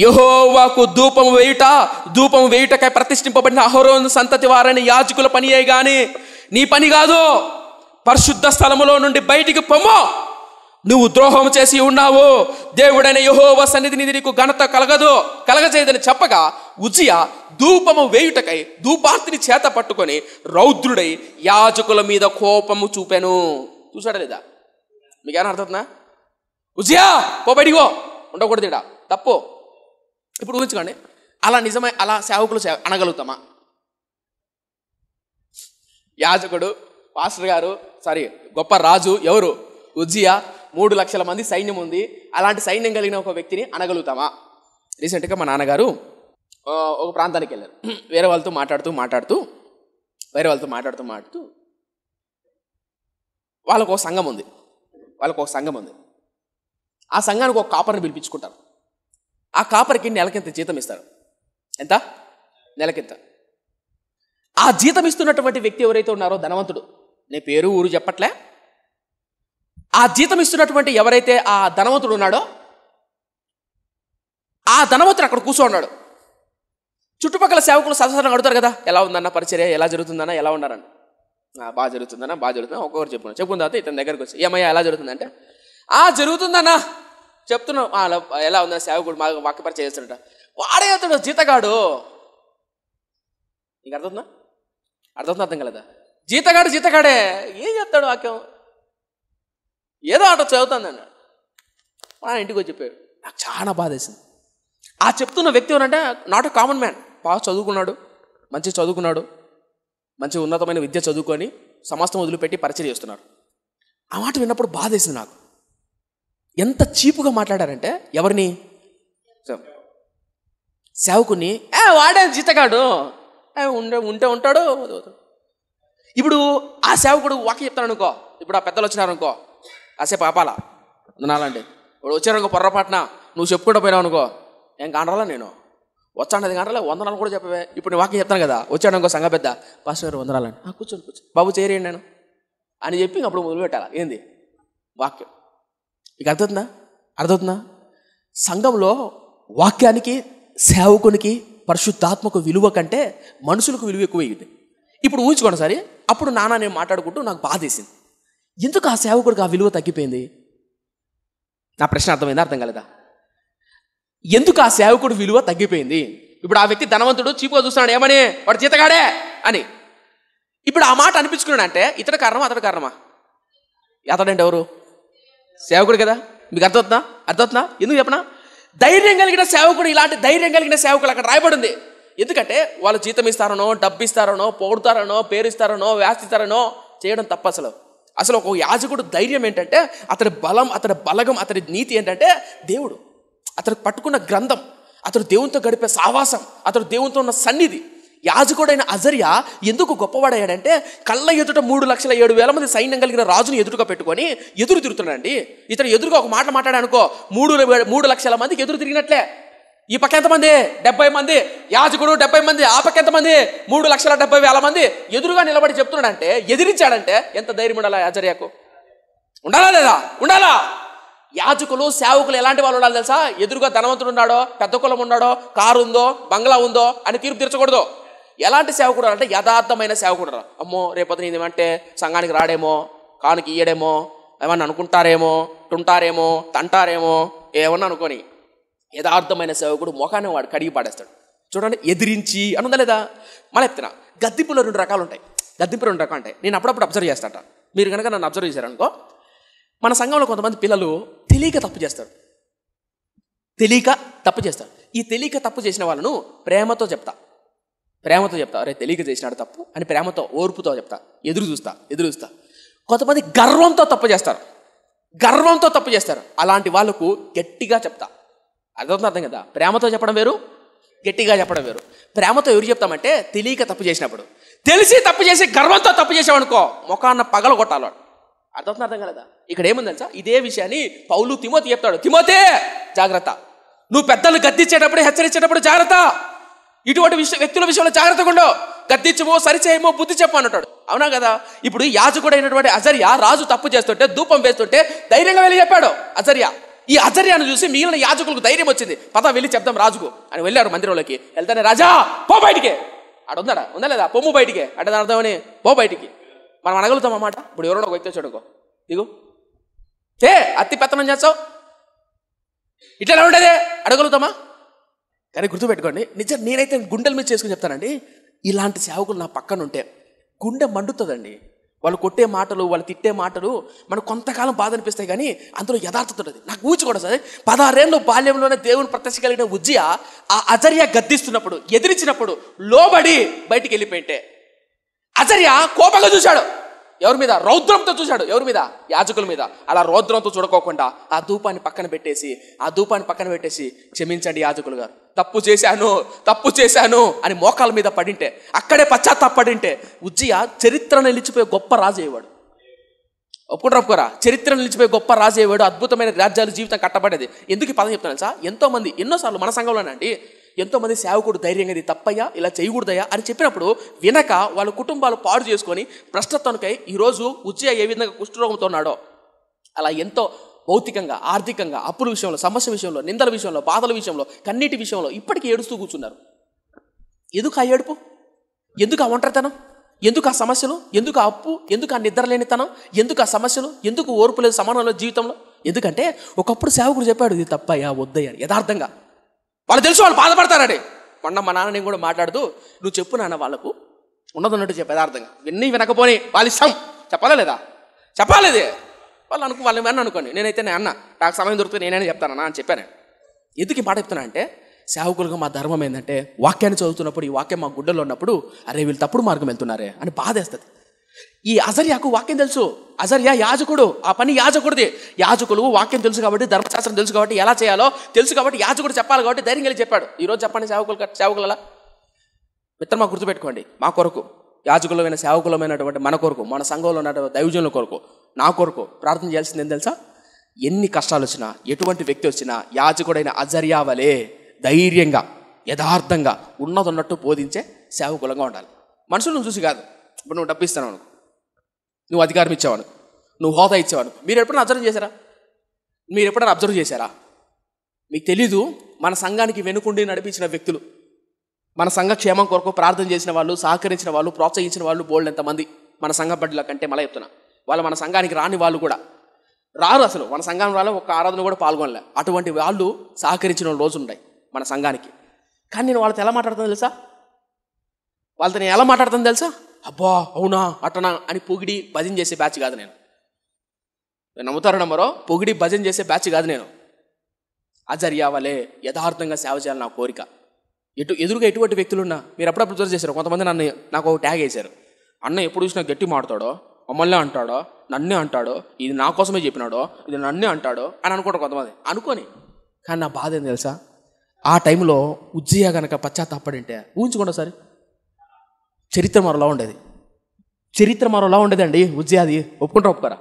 యెహోవాకు ధూపం వేయుటకై ప్రతిష్ఠింపబడిన అహరోను సంతతి వారని యాజకుల పని అయ్యి గాని నీ పని కాదు. పరిశుద్ధ స్థలములో నుండి బయటికి పొమ్ము, నువ్వు ద్రోహం చేసి ఉన్నావు. దేవుడైన యెహోవా సన్నిధిని నీకు ఘనత కలగజేయదని చెప్పగా, ఉజ్జియా ధూపము వేయుటకై ధూపార్తిని చేత పట్టుకొని రౌద్రుడై యాజకుల మీద కోపము చూపాను. చూసాడా లేదా? మీకేమైనా అర్థవుతుందా? ఉజ్జియా పో, బయటికి పో, ఉండకూడదు, తప్పు. ఇప్పుడు ఊహించుకోండి, అలా సేవకులు అనగలుగుతామా? యాజకుడు, పాస్టర్ గారు, గొప్ప రాజు ఎవరు? ఉజ్జియా. 3 లక్షల మంది సైన్యం ఉంది. అలాంటి సైన్యం కలిగిన ఒక వ్యక్తిని అనగలుగుతామా? రీసెంట్గా మా నాన్నగారు ఒక ప్రాంతానికి వెళ్ళారు. వేరే వాళ్ళతో మాట్లాడుతూ వాళ్ళకు ఒక సంఘం ఉంది. ఆ సంఘానికి ఒక కాపర్ని పిలిపించుకుంటారు. ఆ కాపర్కి నెలకింత జీతం ఇస్తారు. ఎంత? నెలకింత. ఆ జీతం ఇస్తున్నటువంటి వ్యక్తి ఎవరైతే ఉన్నారో ధనవంతుడు, నేను పేరు ఊరు చెప్పట్లే, ఆ జీతం ఇస్తున్నటువంటి ఎవరైతే ఆ ధనవంతుడు ఉన్నాడో ఆ ధనవంతుడు అక్కడ కూర్చోన్నాడు. చుట్టుపక్కల సేవకులు సదస్సులను అడుగుతారు కదా, ఎలా ఉందన్న పరిచర్య, ఎలా జరుగుతుందన్న, ఎలా ఉన్నారన్న, బాగా జరుగుతుందన్నా, ఒక్కొక్కరు చెప్పుకున్న తర్వాత ఇతని దగ్గరికి వచ్చి, ఏమయ్యా ఎలా జరుగుతుందంటే, జరుగుతుందన్నా చెప్తున్నావు, ఎలా ఉందన్న సేవకుడు మా వాక్య పరిచయం చేస్తుంట. వాడే అతడు జీతగాడు. నీకు అర్థం కలదా? జీతగాడే ఏం చెప్తాడు వాక్యం, ఏదో ఆట చదువుతుంది అన్నాడు. మా ఇంటికి వచ్చి చెప్పాడు. నాకు చాలా బాధ వేసింది. ఆ చెప్తున్న వ్యక్తి ఎవరంటే నాట్ ఎ కామన్ మ్యాన్. బాగా చదువుకున్నాడు, మంచి ఉన్నతమైన విద్య చదువుకొని సమస్తం వదిలిపెట్టి పరిచయం చేస్తున్నారు. ఆ మాట విన్నప్పుడు బాధ వేసింది నాకు. ఎంత చీపుగా మాట్లాడారంటే, ఎవరిని? సేవకుని వాడే జీతగాడు, ఉంటే ఉంటాడు. ఇప్పుడు ఆ సేవకుడు వాక్యం చెప్తాడు అనుకో, ఇప్పుడు ఆ పెద్దలు వచ్చినారనుకో, కాసేపు ఆపాలా నాలంటే, ఇప్పుడు వచ్చారనుకో పొర్రపాటున నువ్వు చెప్పుకుంటూ పోయినావు అనుకో, ఏం కానరాలా, నేను వచ్చానది కానరాలే, వందనాలు కూడా చెప్పవే. ఇప్పుడు నేను వాక్యం చెప్తాను కదా, వచ్చాడు అనుకో సంఘ పెద్ద, పాస్టర్ గారు వందనాలండి, కూర్చోండి బాబు చేరేయండి నేను అని చెప్పి అప్పుడు మొదలు పెట్టాలా ఏంది వాక్యం. ఇక అర్థవుతుందా? సంఘంలో వాక్యానికి, సేవకునికి, పరిశుద్ధాత్మకు విలువ కంటే మనుషులకు విలువ ఎక్కువ అయ్యింది. ఇప్పుడు ఊహించుకోండి సరే, అప్పుడు నేను మాట్లాడుకుంటూ నాకు బాధ వేసింది. ఎందుకు ఆ సేవకుడికి ఆ విలువ తగ్గిపోయింది? నా ప్రశ్న అర్థమైందా? అర్థం కాలేదా? ఎందుకు ఆ సేవకుడు విలువ తగ్గిపోయింది? ఇప్పుడు ఆ వ్యక్తి ధనవంతుడు, చీపుగా చూస్తున్నాడు, ఏమని, వాడు జీతగాడే అని. ఇప్పుడు ఆ మాట అనిపించుకున్నాడు అంటే ఇతడు కారణమా, అతడు కారణమా? అతడంటే ఎవరు? సేవకుడు కదా. మీకు అర్థవుతుందా? ఎందుకు చెప్పనా? ధైర్యం కలిగిన సేవకుడు, ఇలాంటి ధైర్యం కలిగిన సేవకులు అక్కడ రాయబడి ఉంది. ఎందుకంటే వాళ్ళు జీతం ఇస్తారనో, డబ్బు ఇస్తారనో, పొగుడుతారనో, పేరు ఇస్తారనో, వ్యాసిస్తారనో చేయడం తప్ప. అసలు ఒక యాజకుడు ధైర్యం ఏంటంటే, అతడి బలం, అతడి బలగం, అతడి నీతి ఏంటంటే దేవుడు, అతడు పట్టుకున్న గ్రంథం, అతడు దేవునితో గడిపే సావాసం, అతడు దేవునితో ఉన్న సన్నిధి. యాజకుడైన అజర్యా ఎందుకు గొప్పవాడయ్యాడంటే, కళ్ళ ఎదుట 3,07,000 మంది సైన్యం కలిగిన రాజుని ఎదురుగా పెట్టుకొని ఎదురు తిరుగుతున్నాడండి. ఇతడు ఎదురుగా ఒక మాట మాట్లాడానుకో, 3 లక్షల మందికి ఎదురు తిరిగినట్లే. ఈ పక్క ఎంతమంది? 70 మంది. యాజకుడు 70 మంది. ఆ పక్క ఎంతమంది? 3,70,000 మంది ఎదురుగా నిలబడి చెప్తున్నాడంటే, ఎదిరించాడంటే ఎంత ధైర్యం ఉండాలా యాజర్యాకు? ఉండాలా లేదా? ఉండాలా? యాజకులు, సేవకులు ఎలాంటి వాళ్ళు ఉండాలి తెలుసా? ఎదురుగా ధనవంతుడు ఉన్నాడో, పెద్ద కులం ఉన్నాడో, కారు ఉందో, బంగ్లా ఉందో అని తీర్పు తీర్చకూడదు. ఎలాంటి సేవకుడు అంటే యథార్థమైన సేవకుడు. అమ్మో రేపొద్దున ఏమంటే సంఘానికి రాడేమో, కానుక ఇయ్యడేమో, ఏమన్నా అనుకుంటారేమో, టుంటారేమో, తంటారేమో, ఏమన్నా అనుకొని యథార్థమైన సేవకుడు ముఖాన్ని వాడు కడిగి పాడేస్తాడు. చూడండి, ఎదిరించి అనుందా లేదా? మళ్ళీ చెప్తున్నా, గద్దింపులో 2 రకాలు ఉంటాయి. ఉంటాయి. నేను అప్పుడప్పుడు అబ్జర్వ్ చేస్తాట. మీరు కనుక నన్ను అబ్జర్వ్ చేశారనుకో, మన సంఘంలో కొంతమంది పిల్లలు తెలియక తప్పు చేస్తారు. ఈ తెలియక తప్పు చేసిన వాళ్ళను ప్రేమతో చెప్తా, అరే తెలియక చేసినాడు తప్పు అని ప్రేమతో, ఓర్పుతో చెప్తా, ఎదురు చూస్తా. కొంతమంది గర్వంతో తప్పు చేస్తారు. అలాంటి వాళ్ళకు గట్టిగా చెప్తా. అర్థం కదా? ప్రేమతో చెప్పడం వేరు, గట్టిగా చెప్పడం వేరు. ప్రేమతో ఎవరు చెప్తామంటే, తెలియక తప్పు చేసినప్పుడు. తెలిసి తప్పు చేసి గర్వంతో తప్పు చేసావనుకో, ముఖాన్న పగల కొట్టాలి. అర్థం కలదా? ఇక్కడ ఏముంది తెలుసా? ఇదే విషయాన్ని పౌలు తిమోతి చెప్తాడు. తిమోతే జాగ్రత్త, నువ్వు పెద్దలు గద్దించేటప్పుడు, హెచ్చరించేటప్పుడు జాగ్రత్త. ఇటువంటి వ్యక్తుల విషయంలో జాగ్రత్తగా ఉండవు. గద్దించమో, సరిచేయమో, బుద్ధి చెప్పు అన్నట్టు. అవునా కదా? ఇప్పుడు యాజకుడైనటువంటి అజర్యా రాజు తప్పు చేస్తుంటే, ధూపం వేస్తుంటే ధైర్యంగా వెళ్ళి చెప్పాడు అజర్యా. ఈ అజర్యాను చూసి మిగిలిన యాజకులకు ధైర్యం వచ్చింది. పద వెళ్ళి చెప్దాం రాజుకు అని వెళ్ళారు మందిరంలోకి. వెళ్తానే, రాజా పో బయటికి, ఉందా లేదా, పొమ్ము బయటికి అంటే దాని అర్థమని, పో బయటికి. మనం అనగలుగుతాం అన్నమాట. ఇప్పుడు ఎవరో ఒక వ్యక్తి వచ్చాడుకో, దిగు, అతి పెత్తనం చేస్తావు, ఇట్లా ఉండేదే అడగలుగుతామా? కానీ గుర్తుపెట్టుకోండి, నేనైతే గుండెల మీద చేసుకుని చెప్తానండి, ఇలాంటి సేవకులు నా పక్కన ఉంటే గుండె మండుతుందండి. వాళ్ళు కొట్టే మాటలు, వాళ్ళు తిట్టే మాటలు మనకు కొంతకాలం బాధ అనిపిస్తాయి, కానీ అందులో యథార్థత ఉంటుంది. నాకు ఊహించుకోండి సార్, 16 ఏళ్ళు బాల్యంలోనే దేవుని ప్రత్యక్ష కలిగిన ఉజ్జియా ఆ అజర్యా గద్దిస్తున్నప్పుడు, ఎదిరించినప్పుడు లోబడి బయటికి వెళ్ళిపోయింటే, అజర్యా కోపంగా చూశాడు. ఎవరి మీద? రౌద్రంతో చూశాడు. ఎవరి మీద? యాజకుల మీద. అలా రౌద్రంతో చూడకోకుండా ఆ ధూపాన్ని పక్కన పెట్టేసి క్షమించండి యాజకులు గారు, తప్పు చేశాను అని మోకాల మీద పడింటే, అక్కడే పశ్చాత్తాపడింటే ఉజ్జియా చరిత్ర నిలిచిపోయే గొప్ప రాజు అయ్యేవాడు. ఒప్పుకోరా? చరిత్ర నిలిచిపోయే గొప్ప రాజు అయ్యేవాడు. అద్భుతమైన రాజ్యాలు, జీవితం కట్టబడేది. ఎందుకు ఈ పదం చెప్తున్నాను సార్? ఎంతోమంది ఎన్నోసార్లు మన సంఘంలోనండి ఎంతోమంది సేవకుడు ధైర్యంగా ఇది తప్పయ్యా, ఇలా చేయకూడదయ్యా అని చెప్పినప్పుడు వినక వాళ్ళ కుటుంబాలు పాడు చేసుకొని భ్రష్టత్వానికై ఈరోజు ఉజ్జియా ఏ విధంగా కుష్ఠరోగంతో ఉన్నాడో అలా ఎంతో భౌతికంగా, ఆర్థికంగా, అప్పుల విషయంలో, సమస్య విషయంలో, నిందల విషయంలో, బాధల విషయంలో, కన్నీటి విషయంలో ఇప్పటికీ ఏడుస్తూ కూర్చున్నారు. ఎందుకు ఆ ఏడుపు? ఎందుకు ఆ ఒంటరితనం? ఎందుకు ఆ సమస్యలు? ఎందుకు ఆ అప్పు? ఎందుకు ఆ నిద్రలేనితనం? ఎందుకు ఆ సమస్యలు? ఎందుకు ఓర్పు లేదు సమానంలో జీవితంలో? ఎందుకంటే ఒకప్పుడు సేవకుడు చెప్పాడు ఇది తప్పయ్యా, వద్దయ్యా, యథార్థంగా. వాళ్ళు తెలుసు వాళ్ళు బాధపడతారని. మొన్న మా నాన్న నేను కూడా మాట్లాడుతూ, నువ్వు చెప్పు నాన్న వాళ్ళకు ఉన్నదన్నట్టు చెప్పు, యథార్థంగా. వినకపోని వాళ్ళ ఇష్టం, చెప్పాలా లేదా? చెప్పాలేదే. వాళ్ళు ఏమన్నా అనుకోండి, నేనైతే నేను అన్న నాకు సమయం దొరికితే నేనైనా చెప్తానన్నా అని చెప్పాను. ఎందుకు ఈ మాట చెప్తున్నా అంటే, సేవకులుగా మా ధర్మం ఏంటంటే వాక్యాన్ని చదువుతున్నప్పుడు, ఈ వాక్యం మా గుడ్డలో ఉన్నప్పుడు, అరే వీళ్ళు తప్పుడు మార్గం వెళ్తున్నారే అని బాధేస్తుంది. ఈ అజర్యాకు వాక్యం తెలుసు. అజర్యా యాజకుడు, ఆ పని యాజకుడిది. యాజకులు వాక్యం తెలుసు కాబట్టి, ధర్మశాస్త్రం తెలుసు కాబట్టి, ఎలా చేయాలో తెలుసు కాబట్టి, యాజకుడు చెప్పాలి కాబట్టి ధైర్యం కలిగి చెప్పాడు. ఈరోజు చెప్పండి సేవకులలా మిత్రమా గుర్తుపెట్టుకోండి, మా కొరకు, యాజకులమైన సేవకులమైనటువంటి మన కొరకు, మన సంఘంలో ఉన్నటువంటి దైవజనుల కొరకు, నా కొరకు ప్రార్థన చేయాల్సింది ఏం తెలుసా? ఎన్ని కష్టాలు వచ్చినా, ఎటువంటి వ్యక్తి వచ్చినా యాజకుడైన అజర్యా వలే ధైర్యంగా, యథార్థంగా ఉన్నదన్నట్టు బోధించే సేవకులంగా ఉండాలి. మనుషులను చూసి కాదు. ఇప్పుడు నువ్వు డబ్బు ఇస్తాను, నువ్వు అధికారం ఇచ్చావాను, నువ్వు హోదా ఇచ్చేవాను, మీరు ఎప్పుడైనా అబ్జర్వ్ చేశారా? మీకు తెలీదు, మన సంఘానికి వెనుకుండి నడిపించిన వ్యక్తులు, మన సంఘ క్షేమం కొరకు ప్రార్థన చేసిన వాళ్ళు, సహకరించిన వాళ్ళు, ప్రోత్సహించిన వాళ్ళు బోల్డ్ ఎంతమంది మన సంఘ బడ్డల కంటే మళ్ళీ చెప్తున్నా. వాళ్ళు మన సంఘానికి రాని వాళ్ళు కూడా రారు, అసలు మన సంఘం వాళ్ళు ఒక ఆరాధన కూడా పాల్గొనలే. అటువంటి వాళ్ళు సహకరించిన రోజులు ఉన్నాయి మన సంఘానికి. కానీ నేను వాళ్ళతో ఎలా మాట్లాడుతాను తెలుసా? అబ్బా అవునా అట్టనా అని పొగిడి భజన చేసే బ్యాచ్ కాదు నేను. నమ్ముతారో నమ్మరో, పొగిడి భజన చేసే బ్యాచ్ కాదు నేను. అజర్యా వలే యథార్థంగా సేవ చేయాలి నా కోరిక. ఎదురుగా ఎటువంటి వ్యక్తులున్నా మీరు అప్పుడప్పుడు అబ్జర్వ్ చేశారు. కొంతమంది నాకు ఒక ట్యాగ్ వేశారు, అన్న ఎప్పుడు చూసినా గట్టి మాడతాడో, మమ్మల్నే అంటాడో, నన్నే అంటాడో, ఇది నా కోసమే చెప్పినాడో, ఇది నన్నే అంటాడో అని అనుకుంటారు కొంతమంది. అనుకోని, కానీ నా బాధ ఏం తెలుసా? ఆ టైంలో ఉజ్జియా కనుక పశ్చాత్తాపడింటే, ఊహించుకోండి ఒకసారి, చరిత్ర మరోలా ఉండేదండి ఉజ్జియాది. ఒప్పుకోరా?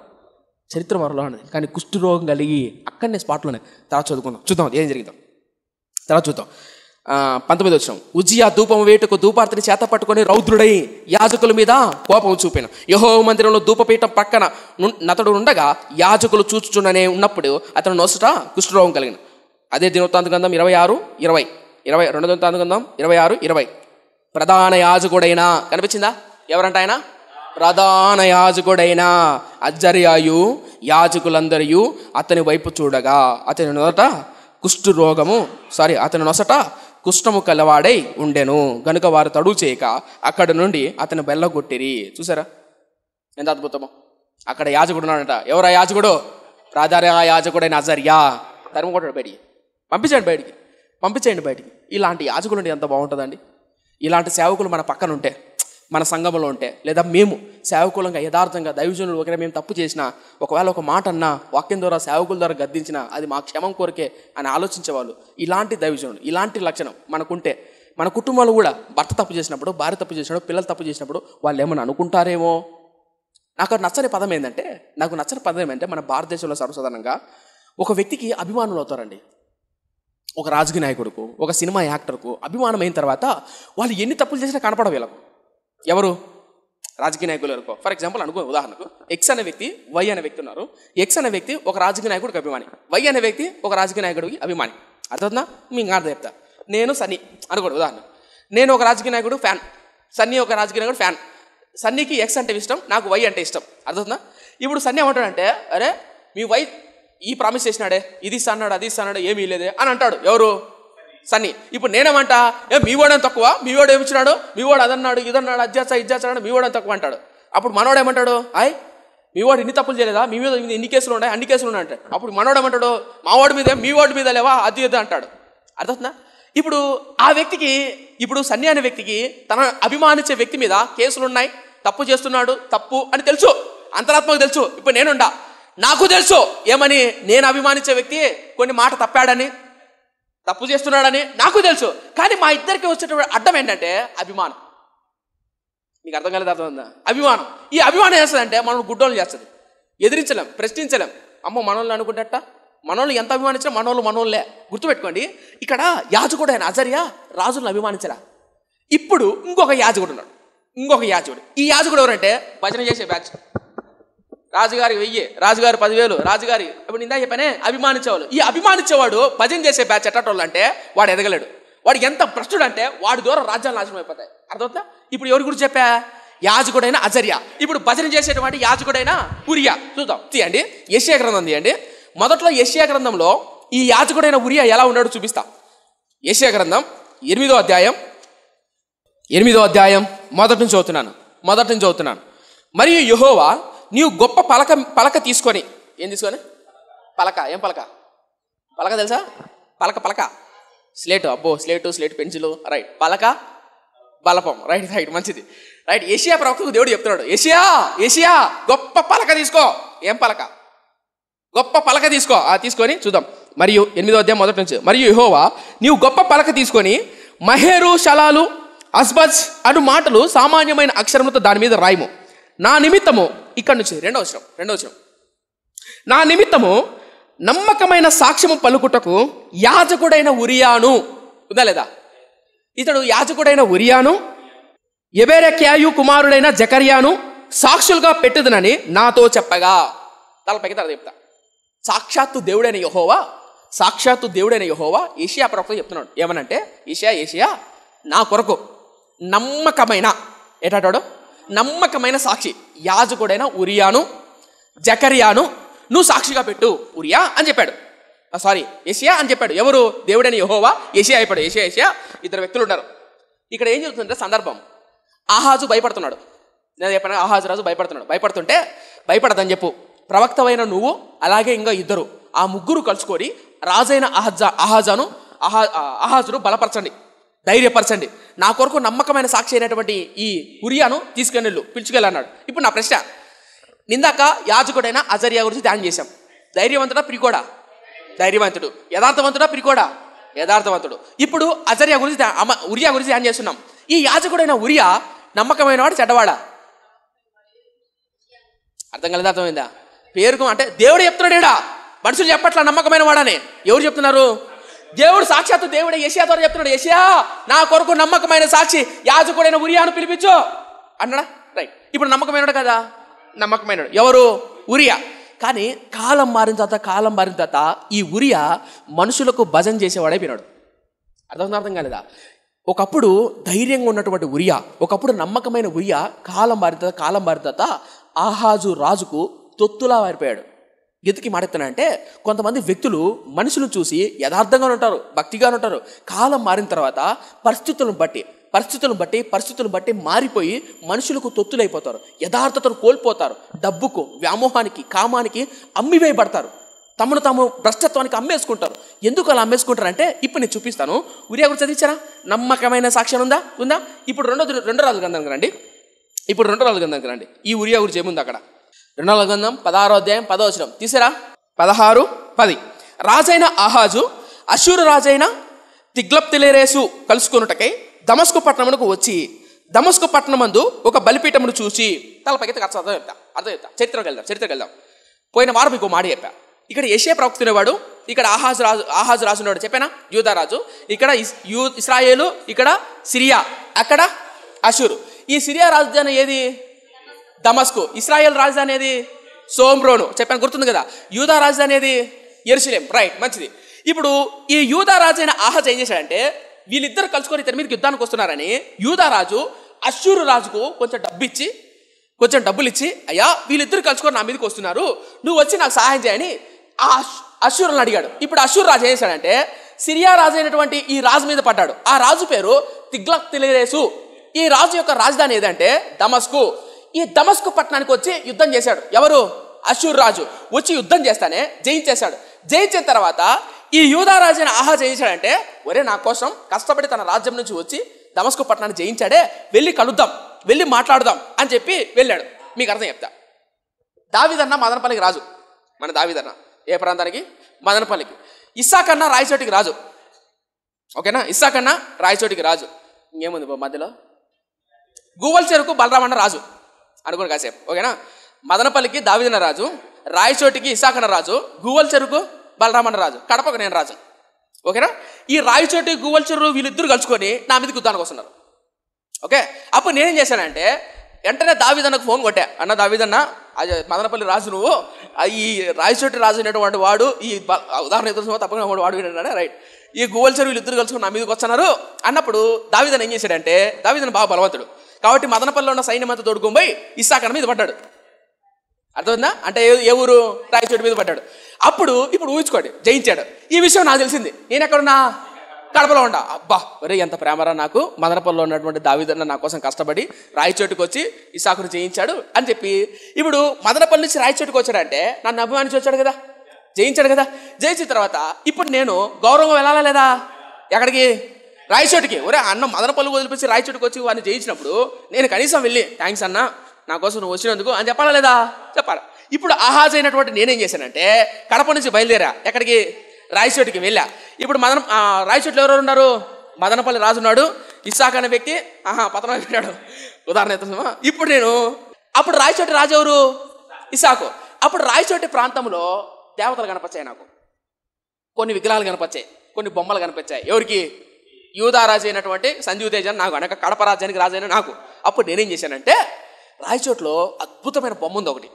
చరిత్ర మరోలా ఉండేది. కానీ కుష్ఠరోగం కలిగి అక్కడనే స్పాట్లోనే. తర్వాత చూద్దాం ఏం జరిగిందో. తర్వాత చూద్దాం. 19 వచ్చిన ఉజ్జియా ధూపం వేటుకు ధూపార్తిని చేత పట్టుకొని రౌద్రుడై యాజకుల మీద కోపం చూపాను. యెహోవా మందిరంలో ధూపపీఠం పక్కన నతడు ఉండగా యాజకులు చూచుచుండనే ఉన్నప్పుడు అతను నొసట కుష్ఠరోగం కలిగిన. అదే దినవృత్తాంత గ్రంథం 26:20 2 దినవృత్తాంత గ్రంథం 26:20. ప్రధాన యాజకుడైనా, కనిపించిందా ఎవరంట ఆయన? ప్రధాన యాజకుడైన అజర్యాయు యాజకులందరూ అతని వైపు చూడగా అతని నొసట కుష్ఠము కలవాడై ఉండెను గనుక వారు తడువు చేయక అక్కడ నుండి అతను బెల్లగొట్టిరి. చూసారా ఎంత అద్భుతమో? అక్కడ యాజకుడు ఉన్నాడంట. ఎవరా యాజకుడు? ప్రధాన యాజకుడైన అజర్యా. తరుముకొట్టాడు బయటికి, పంపించేయండి బయటికి. ఇలాంటి యాజకులు ఉంటే ఎంత బాగుంటుందండి. ఇలాంటి సేవకులు మన పక్కన ఉంటే, మన సంఘంలో ఉంటే, లేదా మేము సేవకులంగా యథార్థంగా దైవజనులు ఒకరే మేము తప్పు చేసినా, ఒకవేళ ఒక మాట అన్నా, వాక్యం ద్వారా సేవకుల ద్వారా గద్దించినా అది మా క్షేమం కోరికే అని ఆలోచించేవాళ్ళు, ఇలాంటి దైవజనులు, ఇలాంటి లక్షణం మనకుంటే, మన కుటుంబాలు కూడా భర్త తప్పు చేసినప్పుడు, భార్య తప్పు చేసినప్పుడు, పిల్లలు తప్పు చేసినప్పుడు వాళ్ళు ఏమన్నా అనుకుంటారేమో. నాకు నచ్చని పదం ఏంటంటే మన భారతదేశంలో సర్వసాధారణంగా ఒక వ్యక్తికి అభిమానులు అవుతారండి. ఒక రాజకీయ నాయకుడుకు, ఒక సినిమా యాక్టర్కు అభిమానం అయిన తర్వాత వాళ్ళు ఎన్ని తప్పులు చేసినా కనపడవు వీళ్ళకు. ఎవరు? రాజకీయ నాయకులు అనుకో. ఫర్ ఎగ్జాంపుల్ అనుకో, ఉదాహరణకు ఎక్స్ అనే వ్యక్తి, వై అనే వ్యక్తి ఉన్నారు. ఎక్స్ అనే వ్యక్తి ఒక రాజకీయ నాయకుడికి అభిమాని, వై అనే వ్యక్తి ఒక రాజకీయ నాయకుడికి అభిమాని. అర్థవుతుందా? మీకు అర్థం చెప్తా. నేను సన్నీ అనుకోండి ఉదాహరణ. నేను ఒక రాజకీయ నాయకుడు ఫ్యాన్, సన్నీ ఒక రాజకీయ నాయకుడు ఫ్యాన్. సన్నీకి ఎక్స్ అంటే ఇష్టం, నాకు వై అంటే ఇష్టం. అర్థవుతుందా? ఇప్పుడు సన్నీ ఏమంటాడంటే, అరే మీ వై ఈ ప్రామిస్ చేసినాడే, ఇది ఇస్తాడు అది ఇస్తాడు, ఏమీ లేదే అని అంటాడు. ఎవరు? సన్నీ. ఇప్పుడు నేనేమంటా, మీ వాడని తక్కువ, మీ వాడు ఏమిచ్చినాడు, మీ వాడు అదన్నాడు ఇదన్నాడు, ఇజ్జాచాడు, మీ వాడని తక్కువ అంటాడు. అప్పుడు మనోడు ఏమంటాడు, మీ వాడు ఇన్ని తప్పులు చేయలేదా, మీ మీద ఇన్ని కేసులు ఉన్నాయి, అన్ని కేసులు ఉన్నాయి అంటాడు. అప్పుడు మనోడు ఏమంటాడు, మా వాడి మీద మీ వాడి మీద లేవా, అది ఇది అంటాడు. అర్థవుతుందా? ఇప్పుడు ఆ వ్యక్తికి, ఇప్పుడు సన్నీ అనే వ్యక్తికి తన అభిమానించే వ్యక్తి మీద కేసులు ఉన్నాయి, తప్పు చేస్తున్నాడు, తప్పు అని తెలుసు, అంతరాత్మకు తెలుసు. ఇప్పుడు నేనుండా, నాకు తెలుసు ఏమని, నేను అభిమానించే వ్యక్తి కొన్ని మాట తప్పాడని, తప్పు చేస్తున్నాడని నాకు తెలుసు. కానీ మా ఇద్దరికి వచ్చేటువంటి అడ్డం ఏంటంటే అభిమానం. మీకు అర్థం కాలేదు, అర్థమైందా? అభిమానం. ఈ అభిమానం చేస్తుందంటే మనం గుడ్డోళ్ళు చేస్తుంది, ఎదిరించలేం, ప్రశ్నించలేం. అమ్మో మనోళ్ళు అనుకుంటట, మనోళ్ళు ఎంత అభిమానించినా మనోళ్ళే. గుర్తుపెట్టుకోండి, ఇక్కడ యాజకుడు అయిన అజర్యా రాజులను అభిమానించరా. ఇప్పుడు ఇంకొక యాజకుడు ఉన్నాడు, ఈ యాజకుడు ఎవరంటే భజన చేసే బ్యాచ్. రాజుగారికి 1000, రాజుగారు 10,000, రాజుగారి ఇప్పుడు ఇందా చెప్పానే అభిమానించేవాళ్ళు. ఈ అభిమానించేవాడు భజన చేసే బ్యాచ్ ఎట్టటోళ్ళు అంటే వాడు ఎదగలేడు. వాడు ఎంత భ్రష్టుడు అంటే వాడి ద్వారా రాజ్యాలు నాశనం అయిపోతాయి. అర్థమవుతా? ఇప్పుడు ఎవరి గురించి చెప్పా? యాజకుడైన అజర్యా. ఇప్పుడు భజన చేసేటువంటి యాజకుడైన ఉరియా. చూద్దాం, తీయండి యెషయా గ్రంథం తీయండి. మొదట్లో యెషయా గ్రంథంలో ఈ యాజకుడైన ఉరియా ఎలా ఉన్నాడో చూపిస్తా. యెషయా గ్రంథం 8వ అధ్యాయం మొదటి నుంచి చదువుతున్నాను. మరియు యెహోవా నీవు గొప్ప పలక తీసుకొని, ఏం తీసుకొని? పలక. ఏం పలక తెలుసా? పలక స్లేట్. అబ్బో, స్లేట్ పెన్సిల్, రైట్. పలక బలపం, రైట్ మంచిది, రైట్. యెషయా ప్రవక్తకు దేవుడు చెప్తున్నాడు, యెషయా గొప్ప పలక తీసుకో. ఏం పలక? గొప్ప పలక తీసుకో. తీసుకొని చూద్దాం. మరియు 8వ అధ్యాయం మొదటి నుంచి, మరియు యెహోవా నీవు గొప్ప పలక తీసుకొని మహేరు, షలాలు, అస్బజ్ అను మాటలు సామాన్యమైన అక్షరములతో దాని మీద రాయము. నా నిమిత్తము, ఇక్కడ నుంచి రెండవ వచనం, నా నిమిత్తము నమ్మకమైన సాక్ష్యము పలుకుటకు యాజకుడైన ఉరియాను, ఉందా లేదా? ఇతడు యాజకుడైన ఉరియాను, యెబెరెక్యాయు కుమారుడైన జకర్యాను సాక్షులుగా పెట్టుదునని నాతో చెప్పగా. తలపైకి తల చెప్తా. సాక్షాత్తు దేవుడైన యెహోవా యెషయా ప్రవక్త చెప్తున్నాడు. ఏమనంటే, యెషయా నా కొరకు నమ్మకమైన, ఏటాడు నమ్మకమైన సాక్షి యాజకుడైన ఉరియాను, జకర్యాను నువ్వు సాక్షిగా పెట్టు ఉరియా అని చెప్పాడు. యెషయా అని చెప్పాడు. ఎవరు? దేవుడైన యెహోవా యెషయా అయిపోయాడు. యెషయా ఇద్దరు వ్యక్తులు ఉన్నారు. ఇక్కడ ఏం చెబుతుందంటే సందర్భం, ఆహాజు భయపడుతున్నాడు. నేను చెప్పాను, ఆహాజు రాజు భయపడుతుంటే భయపడదని చెప్పు, ప్రవక్తవైన నువ్వు అలాగే ఇంకా ఇద్దరు, ఆ ముగ్గురు కలుసుకొని రాజైన ఆహాజును బలపరచండి, ధైర్యపరచండి, నా కొరకు నమ్మకమైన సాక్షి అయినటువంటి ఈ ఉరియాను తీసుకెళ్ళు, పిలుచుకెళ్ళన్నాడు. ఇప్పుడు నా ప్రశ్న, నిందాక యాజకుడైన అజర్యా గురించి ధ్యానం చేశాం. ధైర్యవంతుడా పిరికోడా? ధైర్యవంతుడు. యథార్థవంతుడా పిరికోడా? యథార్థవంతుడు. ఇప్పుడు అజర్యా గురించి ఉరియా గురించి ధ్యానం చేస్తున్నాం. ఈ యాజకుడైన ఉరియా నమ్మకమైన వాడు, చెడ్డవాడా? అర్థం కలదా? అర్థమైందా? పేరుకు అంటే దేవుడు చెప్తున్నాడా, మనుషులు చెప్పట్లా నమ్మకమైన వాడని. ఎవరు చెప్తున్నారు? దేవుడు, సాక్షాత్తు దేవుడే యెషయా ద్వారా చెప్తున్నాడు. యెషయా నా కొరకు నమ్మకమైన సాక్షి యాజకుడైన ఉరియాను పిలిపించు అన్నాడా? రైట్. ఇప్పుడు నమ్మకమైనడు కదా, నమ్మకమైనడు ఎవరు? ఉరియా. కానీ కాలం మారిన తర్వాత ఈ ఉరియా మనుషులకు భజన చేసేవాడైపోయినాడు. అర్థం కాలేదా? ఒకప్పుడు ధైర్యంగా ఉన్నటువంటి ఉరియా, ఒకప్పుడు నమ్మకమైన ఉరియా కాలం మారిన తర్వాత ఆహాజు రాజుకు తొత్తులా మారిపోయాడు. ఎందుకు మాట్లాడుతున్నానంటే, కొంతమంది వ్యక్తులు మనుషులను చూసి యథార్థంగా ఉంటారు, భక్తిగా ఉంటారు. కాలం మారిన తర్వాత పరిస్థితులను బట్టి మారిపోయి మనుషులకు తొత్తులైపోతారు, యథార్థతను కోల్పోతారు, డబ్బుకు, వ్యామోహానికి, కామానికి అమ్మివేయబడతారు, తమను తాము భ్రష్టత్వానికి అమ్మేసుకుంటారు. ఎందుకు అలా అమ్మేసుకుంటారంటే ఇప్పుడు నేను చూపిస్తాను. ఉరియా గురించి చదివించారా? నమ్మకమైన సాక్ష్యం ఉందా? ఇప్పుడు రెండో రాజుల గ్రంథానికి రండి. ఈ ఉరియా గురించి ఏముంది అక్కడ? 2వ గ్రంథం 16వ అధ్యాయం 10వ వచనం తీసారా? 16:10. రాజైన ఆహాజు అష్షూరు రాజైన తిగ్లత్పిలెసెరు కలుసుకొనుటకై దమస్కు పట్టణమునకు వచ్చి, దమస్కు పట్టణమందు ఒక బలిపీఠమును చూసి, తలపైకి అర్థం చెప్తా. చరిత్రకి వెళ్దాం. పోయిన వారం మీకు మాట చెప్పా. ఇక్కడ యెషయా ప్రవక్తునేవాడు, ఇక్కడ ఆహాజు రాజునేవాడు చెప్పానా? యూదా రాజు. ఇక్కడ ఇశ్రాయేలు, ఇక్కడ సిరియా, అక్కడ అష్షూరు. ఈ సిరియా రాజధాని ఏది? దమస్కు. ఇశ్రాయేల్ రాజధాని ఏది? సోమ్రోను. చెప్పాను, గుర్తుంది కదా. యూదా రాజధాని ఏది? యెరూషలేం. రైట్, మంచిది. ఇప్పుడు ఈ యూదా రాజు అయిన ఆహాజు ఏం చేశాడంటే, వీళ్ళిద్దరు కలుసుకొని ఇతని మీదకి యుద్ధానికి వస్తున్నారని యూదా రాజు అష్షూరు రాజుకు కొంచెం డబ్బులు ఇచ్చి, అయ్యా వీళ్ళిద్దరు కలుసుకొని నా మీదకి వస్తున్నారు, నువ్వు వచ్చి నాకు సహాయం చేయని ఆ అష్షూరుని అడిగాడు. ఇప్పుడు అష్షూరు రాజు ఏం చేశాడంటే, సిరియా రాజు అయినటువంటి ఈ రాజు మీద పడ్డాడు. ఆ రాజు పేరు తిగ్లత్పిలెసెరు. ఈ రాజు యొక్క రాజధాని ఏదంటే దమస్కు. ఈ దమస్కు పట్టణానికి వచ్చి యుద్ధం చేశాడు. ఎవరు? అషూరు రాజు వచ్చి యుద్ధం చేస్తానే జయించేశాడు. జయించిన తర్వాత ఈ యూదా రాజు అయిన ఆహాజు ఏం చేశాడంటే, ఒరే నా కోసం కష్టపడి తన రాజ్యం నుంచి వచ్చి దమస్కు పట్టణాన్ని జయించాడే, వెళ్ళి కలుద్దాం, వెళ్ళి మాట్లాడుదాం అని చెప్పి వెళ్ళాడు. మీకు అర్థం చెప్తా. దావీదన్న మదనపల్లికి రాజు. మన దావీదన్న ఏ ప్రాంతానికి? మదనపల్లికి. ఇస్సాకన్న రాయచోటికి రాజు. ఓకేనా? ఇస్సాకన్న రాయచోటికి రాజు. ఇంకేముంది మధ్యలో? గూవల్ చెరుకు బలరామన్న రాజు అనుకోండి కాసేపు. ఓకేనా? మదనపల్లికి దావీదన్న రాజు, రాయచోటికి ఇస్సాకన్న రాజు, గూవల్ చెరుకు బలరామన్న రాజు, కడపకు నేను రాజు. ఓకేనా? ఈ రాయచోటి గూవల్ చెరువు వీళ్ళిద్దరు కలుసుకొని నా మీద యుద్ధానికి వస్తున్నారు. ఓకే, అప్పుడు నేనేం చేశానంటే వెంటనే దావీదన్నకు ఫోన్ కొట్టా. అన్న దావీదన్న, మదనపల్లి రాజు నువ్వు, ఈ రాయచోటి రాజు అనేటువంటి వాడు, ఈ ఉదాహరణ ఎదురు తప్పకుండా వాడు విన్నాడే, రైట్, ఈ గూవల్ చెరువు వీళ్ళిద్దరు కలుసుకొని నా మీదకి వస్తున్నారు అన్నప్పుడు దావీదన్న ఏం చేశాడంటే, దావీదన్న బాగా బలవంతుడు కాబట్టి మదనపల్లిలో ఉన్న సైన్యం అంతా తోడుకొని పోయి ఇస్సాకన్న మీద పడ్డాడు. అర్థమైందా? అంటే ఏ ఊరు? రాయచోటి మీద పడ్డాడు. ఇప్పుడు ఊహించుకోండి, జయించాడు. ఈ విషయం నాకు తెలిసింది. నేను ఎక్కడున్నా? కడపలో ఉండా. అబ్బా ఒరే ఎంత ప్రేమరా నాకు, మదనపల్లిలో ఉన్నటువంటి దావీదన్న నా కోసం కష్టపడి రాయచోటికి వచ్చి ఇస్సాకును జయించాడు అని చెప్పి, ఇప్పుడు మదనపల్లి నుంచి రాయచోటికి వచ్చాడంటే నన్ను అభిమానించి వచ్చాడు కదా, జయించాడు కదా. జయించిన తర్వాత ఇప్పుడు నేను గౌరవం వెళ్ళాలా లేదా? ఎక్కడికి? రాయచోటికి. ఒరే అన్న మదనపల్లి వదిలిపించి రాయచోటికి వచ్చి వాడిని జయించినప్పుడు నేను కనీసం వెళ్ళి థ్యాంక్స్ అన్న నా కోసం నువ్వు వచ్చినందుకు అని చెప్పాలా లేదా? చెప్పాలి. ఇప్పుడు ఆహాజ్ అయినటువంటి నేనేం చేశానంటే కడప నుంచి బయలుదేరా. ఎక్కడికి? రాయచోటికి వెళ్ళా. ఇప్పుడు రాయచోటిలో ఎవరెవరు ఉన్నారు? మదనపల్లి రాజు ఉన్నాడు, ఇస్సాక్ అనే వ్యక్తి పతనం అయిపోయాడు, ఉదాహరణ ఎత్తుమా. అప్పుడు రాయచోటి రాజు ఎవరు? ఇస్సాకు. అప్పుడు రాయచోటి ప్రాంతంలో దేవతలు కనపచ్చాయి నాకు, కొన్ని విగ్రహాలు కనపచ్చాయి, కొన్ని బొమ్మలు కనిపించాయి. ఎవరికి? యూదా రాజు అయినటువంటి సంజీవ్ తేజ్ అని నాకు, అనక కడప రాజ్యానికి రాజు అయిన నాకు. అప్పుడు నేనేం చేశానంటే రాయచోట్లో అద్భుతమైన బొమ్మ ఉంది ఒకటి,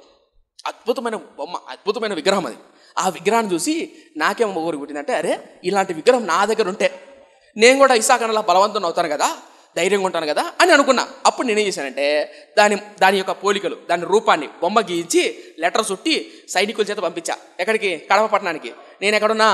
అద్భుతమైన బొమ్మ, అద్భుతమైన విగ్రహం. అది ఆ విగ్రహాన్ని చూసి నాకేమో ఊరికి పుట్టిందంటే, అరే ఇలాంటి విగ్రహం నా దగ్గర ఉంటే నేను కూడా ఇస్సాకనలా బలవంతం అవుతాను కదా, ధైర్యంగా ఉంటాను కదా అని అనుకున్నా. అప్పుడు నేనేం చేశానంటే దాని యొక్క పోలికలు, దాని రూపాన్ని బొమ్మ గీయించి లెటర్ చుట్టి సైనికుల చేత పంపించా. ఎక్కడికి? కడప పట్టణానికి. నేను ఎక్కడున్నా?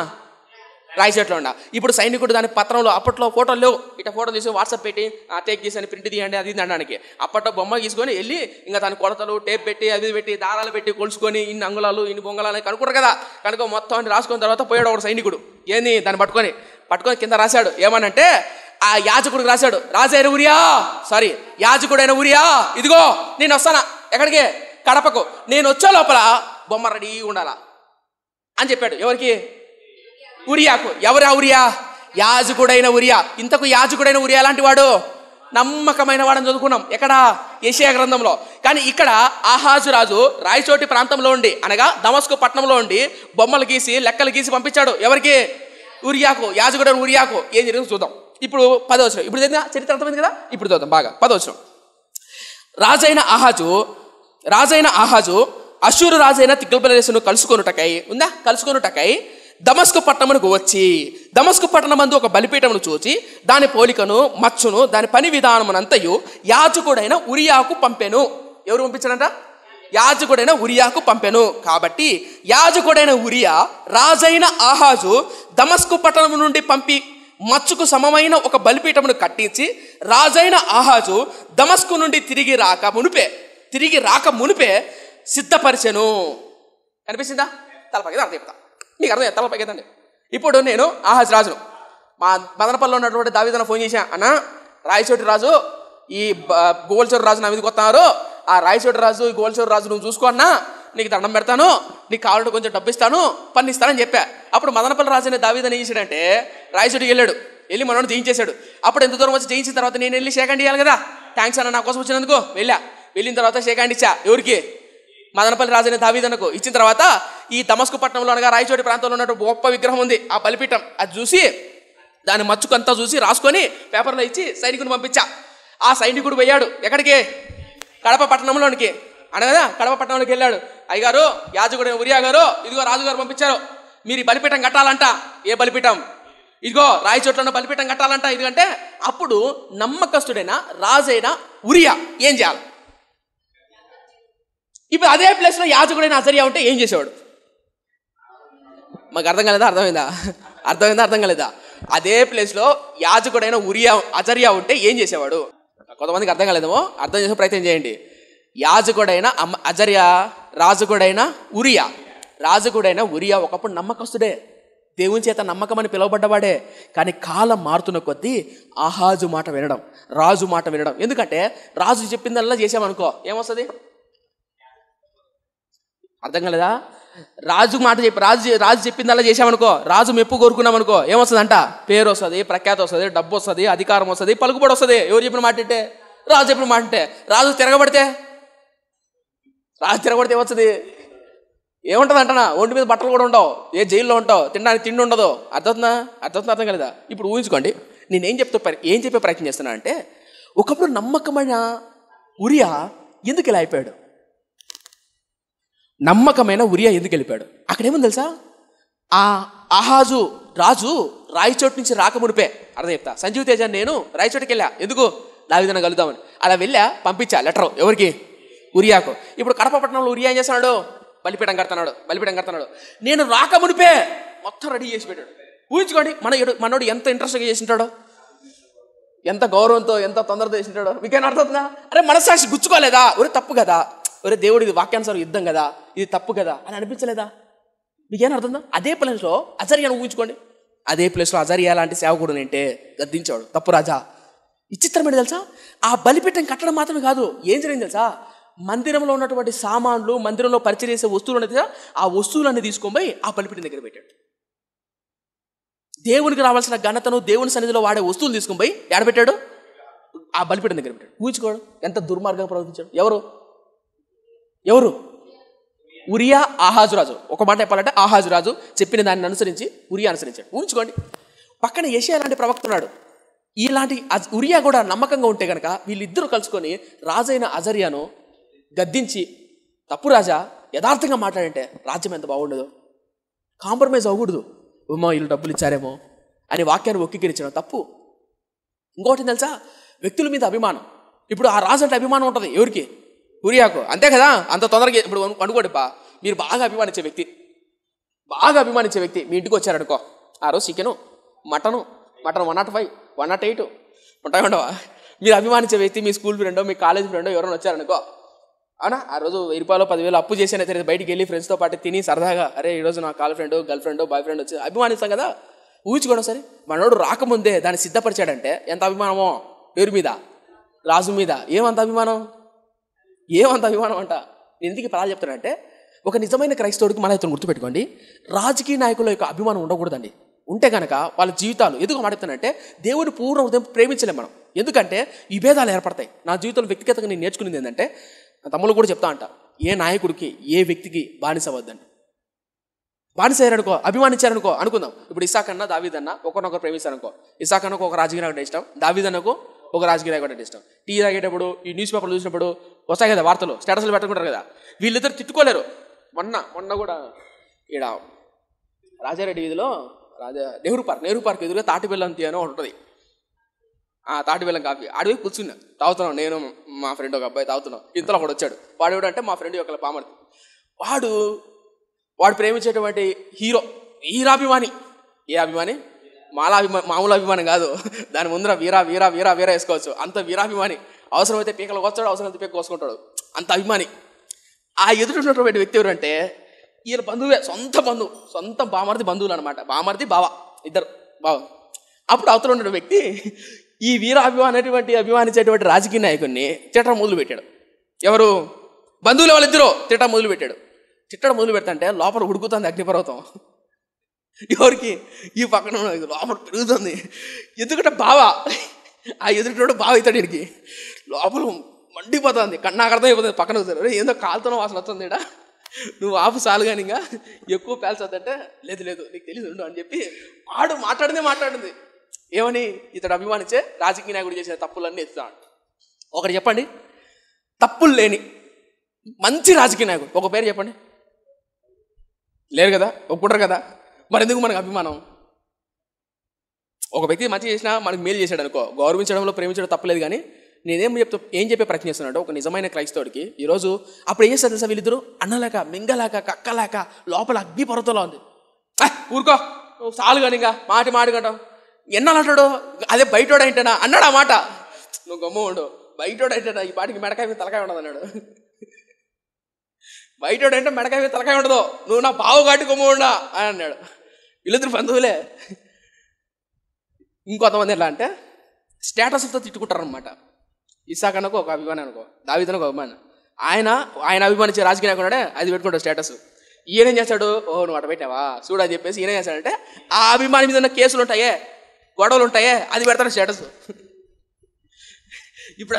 రాయచోట్లో ఉన్నా. ఇప్పుడు సైనికుడు దాని పత్రంలో, అప్పట్లో ఫోటోలు లేవు, ఇట్లా ఫోటో తీసి వాట్సాప్ పెట్టి టేక్ తీసి ప్రింట్ తీయండి అది ఇది అనడానికి. అప్పట్లో బొమ్మ గీసుకొని వెళ్ళి ఇంకా దాని కొలతలు టేప్ పెట్టి అది పెట్టి దారాలు పెట్టి కొలుసుకొని ఇన్ని అంగుళాలు ఇన్ని బొంగళాలు కనుక్కుంటారు కదా. కనుక మొత్తం అన్ని రాసుకున్న తర్వాత పోయాడు ఒక సైనికుడు. ఏంది దాన్ని పట్టుకొని కింద రాశాడు. ఏమనంటే ఆ యాజకుడికి రాశాడు, రాజైన ఉరియా, సారీ యాజకుడైన ఉరియా, ఇదిగో నేను వస్తానా. ఎక్కడికి? కడపకు. నేను వచ్చే లోపల బొమ్మ రెడీ ఉండాలా అని చెప్పాడు. ఎవరికి? ఉరియాకు. ఎవరు ఆ ఉరియా? యాజకుడైన ఉరియా. ఇంతకు యాజకుడైన ఉరియా లాంటి వాడు నమ్మకమైన వాడని చదువుకున్నాం. ఎక్కడ? యెషయా గ్రంథంలో. కానీ ఇక్కడ ఆహాజు రాజు రాయచోటి ప్రాంతంలో ఉండి, అనగా దమస్కు పట్టణంలో ఉండి బొమ్మలు గీసి లెక్కలు గీసి పంపించాడు. ఎవరికి? ఉరియాకు, యాజకుడైన ఉరియాకు. ఏం జరిగిందో చూద్దాం. ఇప్పుడు 10వ వచనం. ఇప్పుడు చరిత్ర అర్థమైంది కదా, ఇప్పుడు చూద్దాం బాగా. 10వ వచనం. రాజైన ఆహాజు అషూరు రాజైన తిగ్లతపిలెసరును కలుసుకొనుటకై దమస్కు పట్టణమునకు వచ్చి దమస్కు పట్టణమందు ఒక బలిపీఠమును చూచి దాని పోలికను మచ్చును దాని పని విధానమునంతయు యాజకుడైన ఉరియాకు పంపెను. ఎవరు పంపించాడంట? యాజకుడైన ఉరియాకు పంపెను. కాబట్టి యాజకుడైన ఉరియా రాజైన ఆహాజు దమస్కు పట్టణము నుండి పంపి మచ్చుకు సమమైన ఒక బలిపీఠమును కట్టించి రాజైన ఆహాజు దమస్కు నుండి తిరిగి రాక మునిపే సిద్ధపరిచెను. కనిపిస్తుందా? తలపైకి అర్థం చెప్తా, మీకు అర్థం తలపైకేదండి. ఇప్పుడు నేను ఆహాజు రాజును, మా మదనపల్లిలో ఉన్నటువంటి దావీదన్న ఫోన్ చేశా, అన్న రాయచోటి రాజు ఈ గోల్చోరు రాజు నా మీదకి వస్తున్నారు, ఆ రాయచోటి రాజు ఈ గోల్చోరు రాజు నువ్వు చూసుకో అన్నా, నీకు దండం పెడతాను, నీకు కావాలంటే కొంచెం డబ్బు ఇస్తాను, పన్ను ఇస్తానని చెప్పా. అప్పుడు మదనపల్లి రాజు అనే దావీదన్న ఏం చేశాడంటే రాయచోటికి వెళ్ళి మనోడు జయించేశాడు. అప్పుడు ఎంత దూరం వచ్చి జయించిన తర్వాత నేను వెళ్ళి షేక్ హ్యాండ్ ఇవ్వాలి కదా, థ్యాంక్స్ అన్న నా కోసం వచ్చినందుకు. వెళ్ళిన తర్వాత షేక్ హ్యాండ్ ఇచ్చా. ఎవరికి? మదనపల్లి రాజు అనే దావీదన్నకు. ఇచ్చిన తర్వాత ఈ దమస్కు పట్టణంలో అనగా రాయచోటి ప్రాంతంలో ఉన్నటువంటి గొప్ప విగ్రహం ఉంది, ఆ బలిపీఠం, అది చూసి దాని మచ్చుకంతా చూసి రాసుకొని పేపర్లో ఇచ్చి సైనికుని పంపించా. ఆ సైనికుడు పోయాడు ఎక్కడికి? కడప పట్టణంలోనికి. అనగా కడప పట్టణంలోకి వెళ్ళాడు. అయ్యగారు, యాజకుడైన ఉరియా గారు, ఇదిగో రాజుగారు పంపించారు, మీరు ఈ బలిపీఠం కట్టాలంట. ఏ బలిపీఠం? ఇదిగో రాయచోట్లో ఉన్న బలిపీఠం కట్టాలంట. ఎందుకంటే అప్పుడు నమ్మకస్తుడైన రాజైన ఉరియా ఏం చేయాలి? ఇప్పుడు అదే ప్లేస్లో యాజకుడైన అజర్యా ఉంటే ఏం చేసేవాడు? మాకు అర్థం కాలేదా? అర్థం కాలేదా? అదే ప్లేస్లో యాజకుడైన అజర్యా ఉంటే ఏం చేసేవాడు? కొంతమందికి అర్థం కాలేదేమో, అర్థం చేసే ప్రయత్నం చేయండి. యాజకుడైన అజర్యా, రాజకుడైన ఉరియా ఒకప్పుడు నమ్మకస్తుడే, దేవుని చేత నమ్మకం అని పిలువబడ్డవాడే. కానీ కాలం మారుతున్న కొద్దీ ఆహాజు మాట వినడం, రాజు మాట వినడం. ఎందుకంటే రాజు చెప్పిందల్లా చేసామనుకో ఏమొస్తుంది? అర్థం కాలేదా? రాజు మాట చెప్పి రాజు చెప్పిందల్లా చేసామనుకో, రాజు మెప్పు కోరుకున్నాం అనుకో ఏమొస్తుంది అంట? పేరు వస్తుంది, ప్రఖ్యాతి వస్తుంది, డబ్బు వస్తుంది, అధికారం వస్తుంది, పలుకుబడి వస్తుంది. ఎవరు చెప్పిన మాట అంటే? రాజు చెప్పిన మాట అంటే. రాజు తిరగబడితే ఏమొస్తుంది? ఏముంటుంది అంటనా? ఒంటి మీద బట్టలు కూడా ఉండవు, ఏ జైల్లో ఉంటావు, తినడానికి తిండి ఉండదు. అర్థం కలదా? ఇప్పుడు ఊహించుకోండి, నేను ఏం చెప్పే ప్రయత్నం చేస్తున్నా అంటే, ఒకప్పుడు నమ్మకమైన ఉరియా ఎందుకు ఇలా అయిపోయాడు? నమ్మకమైన ఉరియా ఎందుకు వెళ్ళిపోయాడు? అక్కడేముంది తెలుసా? ఆ ఆహాజు రాజు రాయచోటు నుంచి రాకమునిపే అర్థం చెప్తా. సంజీవ్ తేజ నేను రాయచోటుకి వెళ్ళా, ఎందుకు? దావీదును కలుద్దామని. అలా వెళ్ళా, పంపించా లెటర్. ఎవరికి? ఉరియాకు. ఇప్పుడు కడప పట్టణంలో ఉరియా ఏం చేస్తున్నాడు? బలిపీఠం కడుతున్నాడు. నేను రాకమునిపే మొత్తం రెడీ చేసి పెట్టాడు. ఊహించుకోండి, మనోడు ఎంత ఇంట్రెస్ట్గా చేసింటాడో, ఎంత గౌరవంతో, ఎంత తొందరతో చేసింటాడో. మీకేం అర్థమవుతుందా? అరే మనస్సాక్షి గుచ్చుకోలేదా? ఒరే తప్పు కదా, ఒరే దేవుడు ఇది వాక్యానుసారం యుద్ధం కదా, ఇది తప్పు కదా అని అనిపించలేదా? మీకేం అర్థందా? అదే ప్లేస్లో అజర్యాను ఊహించుకోండి, అదే ప్లేస్లో అజర్యా లాంటి సేవకుడు ఏంటే గద్దించాడు. తప్పు రాజా. విచిత్రమైన తెలుసా? ఆ బలిపీఠం కట్టడం మాత్రమే కాదు, ఏం జరిగింది తెలుసా? మందిరంలో ఉన్నటువంటి సామాన్లు, మందిరంలో పరిచయం చేసే వస్తువులు అనేది, ఆ వస్తువులన్నీ తీసుకొని పోయి ఆ బలిపీఠం దగ్గర పెట్టాడు. దేవునికి రావాల్సిన ఘనతను, దేవుని సన్నిధిలో వాడే వస్తువులు తీసుకొని పోయి ఎడబెట్టాడు? ఆ బలిపీఠం దగ్గర పెట్టాడు. ఊహించుకోవడం ఎంత దుర్మార్గంగా ప్రవర్తించాడు. ఎవరు? ఉరియా, ఆహాజు రాజు. ఒక మాట చెప్పాలంటే ఆహాజు రాజు చెప్పిన దాన్ని అనుసరించి ఉరియా అనుసరించాడు. ఊహించుకోండి, పక్కన యెషయా లాంటి ప్రవక్త ఉన్నాడు. ఇలాంటి ఉరియా కూడా నమ్మకంగా ఉంటే కనుక వీళ్ళిద్దరూ కలుసుకొని రాజైన అజర్యాను గద్దించి, తప్పు రాజా, యథార్థంగా మాట్లాడంటే రాజ్యం ఎంత బాగుండదు, కాంప్రమైజ్ అవ్వకూడదు, వీళ్ళు డబ్బులు ఇచ్చారేమో అని వాక్యాన్ని ఒక్కికిరించడం తప్పు. ఇంకోటి తెలుసా? వ్యక్తుల మీద అభిమానం. ఇప్పుడు ఆ రాజు అంటే అభిమానం ఉంటుంది ఎవరికి? ఉరియాకు. అంతే కదా? అంత తొందరగా ఇప్పుడు అనుకోండి, మీరు బాగా అభిమానించే వ్యక్తి మీ ఇంటికి వచ్చారనుకో, ఆ రోజు చికెను, మటన్ 105, 108 ఉంటాయి ఉండవా? మీరు అభిమానించే వ్యక్తి, మీ స్కూల్ ఫ్రెండో, మీ కాలేజ్ ఫ్రెండో ఎవరైనా వచ్చారనుకో, అవునా? ఆ రోజు 1000 రూపాయలు 10,000 అప్పు చేసినా సరే బయటికి వెళ్ళి ఫ్రెండ్స్తో పాటు తిని సరదాగా, అరే ఈరోజు నా గర్ల్ ఫ్రెండ్ బాయ్ ఫ్రెండ్ వచ్చి అభిమానిస్తాం కదా. ఊహించుకోవడం సరే, మనోడు రాకముందే దాన్ని సిద్ధపరిచాడంటే ఎంత అభిమానమో ఎవరి మీద? రాజు మీద. ఏమంత అభిమానం అంట. నేను ఎందుకు పదాలు చెప్తానంటే, ఒక నిజమైన క్రైస్తవుడికి మన ఇతను గుర్తుపెట్టుకోండి, రాజకీయ నాయకుల యొక్క అభిమానం ఉండకూడదండి. ఉంటే కనుక వాళ్ళ జీవితాలు ఎందుకు మాట్లాడుతానంటే, దేవుని పూర్ణ హృదయం ప్రేమించలేం మనం. ఎందుకంటే ఈ భేదాలు ఏర్పడతాయి. నా జీవితంలో వ్యక్తిగతంగా నేను నేర్చుకునేది ఏంటంటే, నా తమ్ముళ్ళు కూడా చెప్తా అంట, ఏ నాయకుడికి, ఏ వ్యక్తికి బానిస అవ్వద్దండి. బానిస అయ్యారనుకో, అభిమానించారనుకో, అనుకుందాం. ఇప్పుడు ఇస్సాకన్నా దావీదన్నా ఒకరినొకరు ప్రేమిస్తారనుకో, ఇస్సాకన్నకు ఒక రాజకీయ నాయకుడు ఇష్టం, దావీదన్నకు ఒక రాజకీయ నాయకుడు అంటే ఇష్టం. టీ తాగేటప్పుడు, ఈ న్యూస్ పేపర్లు చూసినప్పుడు వస్తాయి కదా వార్తలు, స్టేటస్లు పెట్టుకుంటారు కదా, వీళ్ళిద్దరు తిట్టుకోలేరు. మొన్న కూడా ఈడ రాజారెడ్డి వీధిలో నెహ్రూ పార్క్ ఎదురుగా తాటి బెల్లం టీ అని ఒకటి ఉంటుంది. ఆ తాటి బెల్లం కాఫీ ఆడిపోయి కూర్చున్నా, తాగుతున్నాం, నేను మా ఫ్రెండ్ ఒక అబ్బాయి తాగుతున్నాం. ఇంతలో ఒకడు వచ్చాడు. వాడు ఎవడంటే మా ఫ్రెండ్ యొక్క పామర్తి. వాడు ప్రేమించేటువంటి హీరాభిమాని. ఏ అభిమాని? మామూలు అభిమానం కాదు, దాని ముందర వీరా వేసుకోవచ్చు. అంత వీరాభిమాని. అవసరమైతే పీకలు కోస్తాడు, అవసరమైతే పీక కోసుకుంటాడు, అంత అభిమాని. ఆ ఎదుటిన్నటువంటి వ్యక్తి ఎవరంటే వీళ్ళ బంధువే, సొంత బామర్ది బంధువులు అనమాట. బామర్ది బావ, ఇద్దరు బావ. అప్పుడు అవతల ఉన్న వ్యక్తి ఈ అభిమానించేటువంటి రాజకీయ నాయకుడిని తిట్టడం మొదలు పెట్టాడు. ఎవరు? బంధువులు వాళ్ళిద్దరూ తిట్టడం మొదలు పెట్టాడు. తిట్టడం మొదలు పెడతాంటే లోపల ఉడుకుతుంది అగ్నిపర్వతం. ఎవరికి? ఈ పక్కన లోపల పెరుగుతుంది. ఎందుకంటే ఆ ఎదుటినోడు బావ అవుతాడు. వీడికి లోపల మండిపోతుంది, నాకు అర్థమైపోతుంది. పక్కన వస్తారు, ఏందో కాలుతున్న వాసన వస్తుంది, ఇడా నువ్వు ఆపు చాలు కానీ ఇంకా ఎక్కువ పేల్చొద్దంటే, లేదు నీకు తెలియదు ఉండు అని చెప్పి వాడు మాట్లాడింది. ఏమని? ఇతడు అభిమానించే రాజకీయ నాయకుడు చేసిన తప్పులన్నీ ఎత్తుతాడు. ఒకటి చెప్పండి, తప్పులు లేని మంచి రాజకీయ నాయకుడు ఒక పేరు చెప్పండి. లేరు కదా, ఒప్పుకుంటారు కదా. మరి ఎందుకు మనకు అభిమానం? ఒక వ్యక్తి మంచి చేసినా మనకు మేలు చేశాడు అనుకో, గౌరవించడంలో ప్రేమించడం తప్పలేదు. కానీ ఏం చెప్పే ప్రయత్నం చేస్తున్నాడు ఒక నిజమైన క్రైస్తవుడికి ఈరోజు. అప్పుడు ఏం చేస్తారు తెలుసా? వీళ్ళిద్దరు అన్నలేక, మింగలేక, కక్కలేక లోపల అగ్నిపర్వతంలో ఉంది. ఊరుకో నువ్వు చాలు కానీ ఇంకా మాట్లాడటం ఎన్నాలంటాడు? అదే బయటోడు ఏంటనా అన్నాడు. ఆ మాట నువ్వు గమ్మ ఉండు, బయటోడు ఏంటనా ఈ పాటికి మెడకాయ మీద తలకాయ ఉండదు అన్నాడు. బయట అంటే మెడకాయ తలకాయ ఉండదు, నువ్వు నా బావు కాటి కొమ్ముడా అని అన్నాడు. వీళ్ళిద్దరు బంధువులే. ఇంకొంతమంది ఎలా అంటే స్టేటస్లతో తిట్టుకుంటారనమాట. ఇసాక్ అనుకో ఒక అభిమాని అనుకో, దావీదు అనుకో అభిమాని, ఆయన అభిమానించే రాజకీయ నాయకుడే అది పెట్టుకుంటాడు స్టేటస్. ఈయనేం చేస్తాడు, ఓ నువ్వు అట పెట్టావా చూడు అని చెప్పేసి ఈయన చేస్తాడంటే ఆ అభిమాని మీద ఉన్న కేసులు ఉంటాయే, గొడవలు ఉంటాయే, అది పెడతాడు స్టేటస్. ఇప్పుడు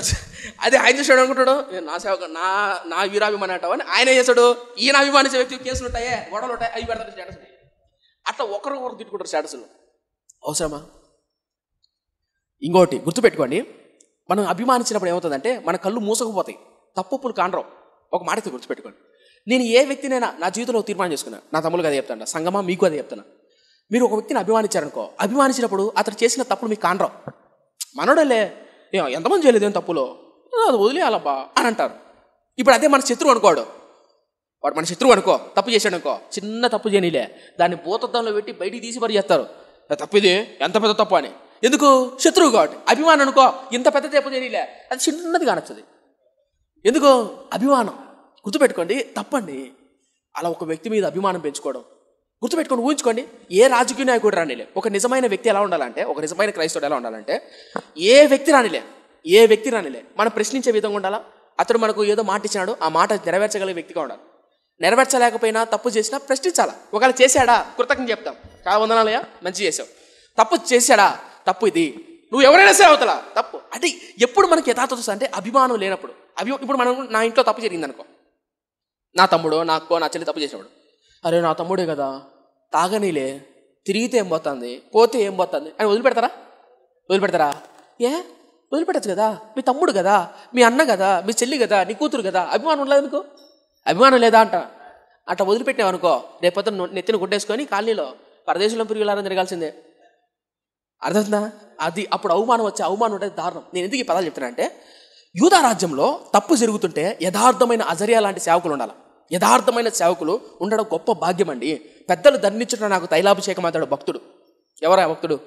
అది ఆయన చేస్తాడు అనుకుంటాడు, నా సేవకు నా వీరాభిమాని అంటావు అని ఆయన చేస్తాడు. ఈయన అభిమానించే వ్యక్తి కేసులు ఉంటాయే, గొడవలు ఉంటాయి, అవి పెడతాడు స్టేటస్. అట్లా ఒకరు తిట్టుకుంటారు స్టేటస్లు. అవసరమా? ఇంకోటి గుర్తుపెట్టుకోండి, మనం అభిమానించినప్పుడు ఏమవుతుందంటే మన కళ్ళు మూసకపోతాయి, తప్పులు కానరావు. ఒక మాట గుర్తుపెట్టుకోండి, నేను ఏ వ్యక్తినైనా నా జీవితంలో తీర్మానం చేసుకున్నాను, నా తమ్ముళ్ళకి అదే చెప్తాను, సంగమా మీకు అదే చెప్తాను. మీరు ఒక వ్యక్తిని అభిమానించారనుకో, అభిమానించినప్పుడు అతను చేసిన తప్పులు మీకు కానరావు. మనోడలే ఎంతమంది చేయలేదు ఏం తప్పులో, అది వదిలేయాలబ్బా అని అంటారు. ఇప్పుడు అదే మన శత్రువు అనుకోడు, వాడు మన శత్రువు అనుకో, తప్పు చేశాడు అనుకో, చిన్న తప్పు చేయనిలే దాన్ని భూతత్వంలో పెట్టి బయటికి తీసి మరి చేస్తారు. తప్పు ఇది ఎంత పెద్ద తప్పు అని. ఎందుకు? శత్రువు కాబట్టి. అభిమానం అనుకో, ఇంత పెద్ద తప్పు చేయనిలే, అది చిన్నది కానొస్తుంది. ఎందుకు? అభిమానం. గుర్తుపెట్టుకోండి, తప్పండి అలా ఒక వ్యక్తి మీద అభిమానం పెంచుకోవడం. గుర్తుపెట్టుకోండి, ఊహించుకోండి, ఏ రాజకీయ నాయకుడు రానిలే, ఒక నిజమైన వ్యక్తి ఎలా ఉండాలంటే, ఒక నిజమైన క్రైస్తవుడు ఎలా ఉండాలంటే, ఏ వ్యక్తి రానిలే మనం ప్రశ్నించే విధంగా ఉండాలా. అతడు మనకు ఏదో మాట ఇచ్చినాడు, ఆ మాట నెరవేర్చగలిగే వ్యక్తిగా ఉండాలి. నెరవేర్చలేకపోయినా, తప్పు చేసినా ప్రశ్నించాలా. ఒకవేళ చేశాడా కృతజ్ఞత చెప్తాం, చాలా వందనాలయ్యా మంచి చేసావు. తప్పు చేశాడా, తప్పు ఇది, నువ్వు ఎవరైనా సరే అవుతలా తప్పు. అంటే ఎప్పుడు మనకి యథార్థత వస్తుంది అంటే అభిమానం లేనప్పుడు. ఇప్పుడు మనం నా ఇంట్లో తప్పు జరిగింది అనుకో, నా తమ్ముడు నా చెల్లి తప్పు చేసినాడు, అరే నా తమ్ముడే కదా తాగనీలే, తిరిగితే ఏం పోతుంది, పోతే ఏం పోతుంది అని వదిలిపెడతారా? వదిలిపెట్టచ్చు కదా, మీ తమ్ముడు కదా, మీ అన్న కదా, మీ చెల్లి కదా, నీ కూతురు కదా, అభిమానం ఉండలేదు మీకు? అభిమానం లేదా అంట. అట్లా వదిలిపెట్టావు అనుకో, రేపొద్దు నెత్తిని గుడ్డేసుకొని కాలనీలో పరదేశంలో పిరుగులారని తిరగాల్సిందే. అర్థమవుతుందా? అది అప్పుడు అవమానం ఉండేది దారుణం. నేను ఎందుకు ఈ పదాలు చెప్తున్నా అంటే, యూదా రాజ్యంలో తప్పు జరుగుతుంటే యథార్థమైన అజర్యా లాంటి సేవకులు ఉండాలి. యథార్థమైన సేవకులు ఉండడం గొప్ప భాగ్యం అండి. పెద్దలు దండించుట నాకు తైలాభిషేకం అంటాడు భక్తుడు. ఎవరా భక్తుడు?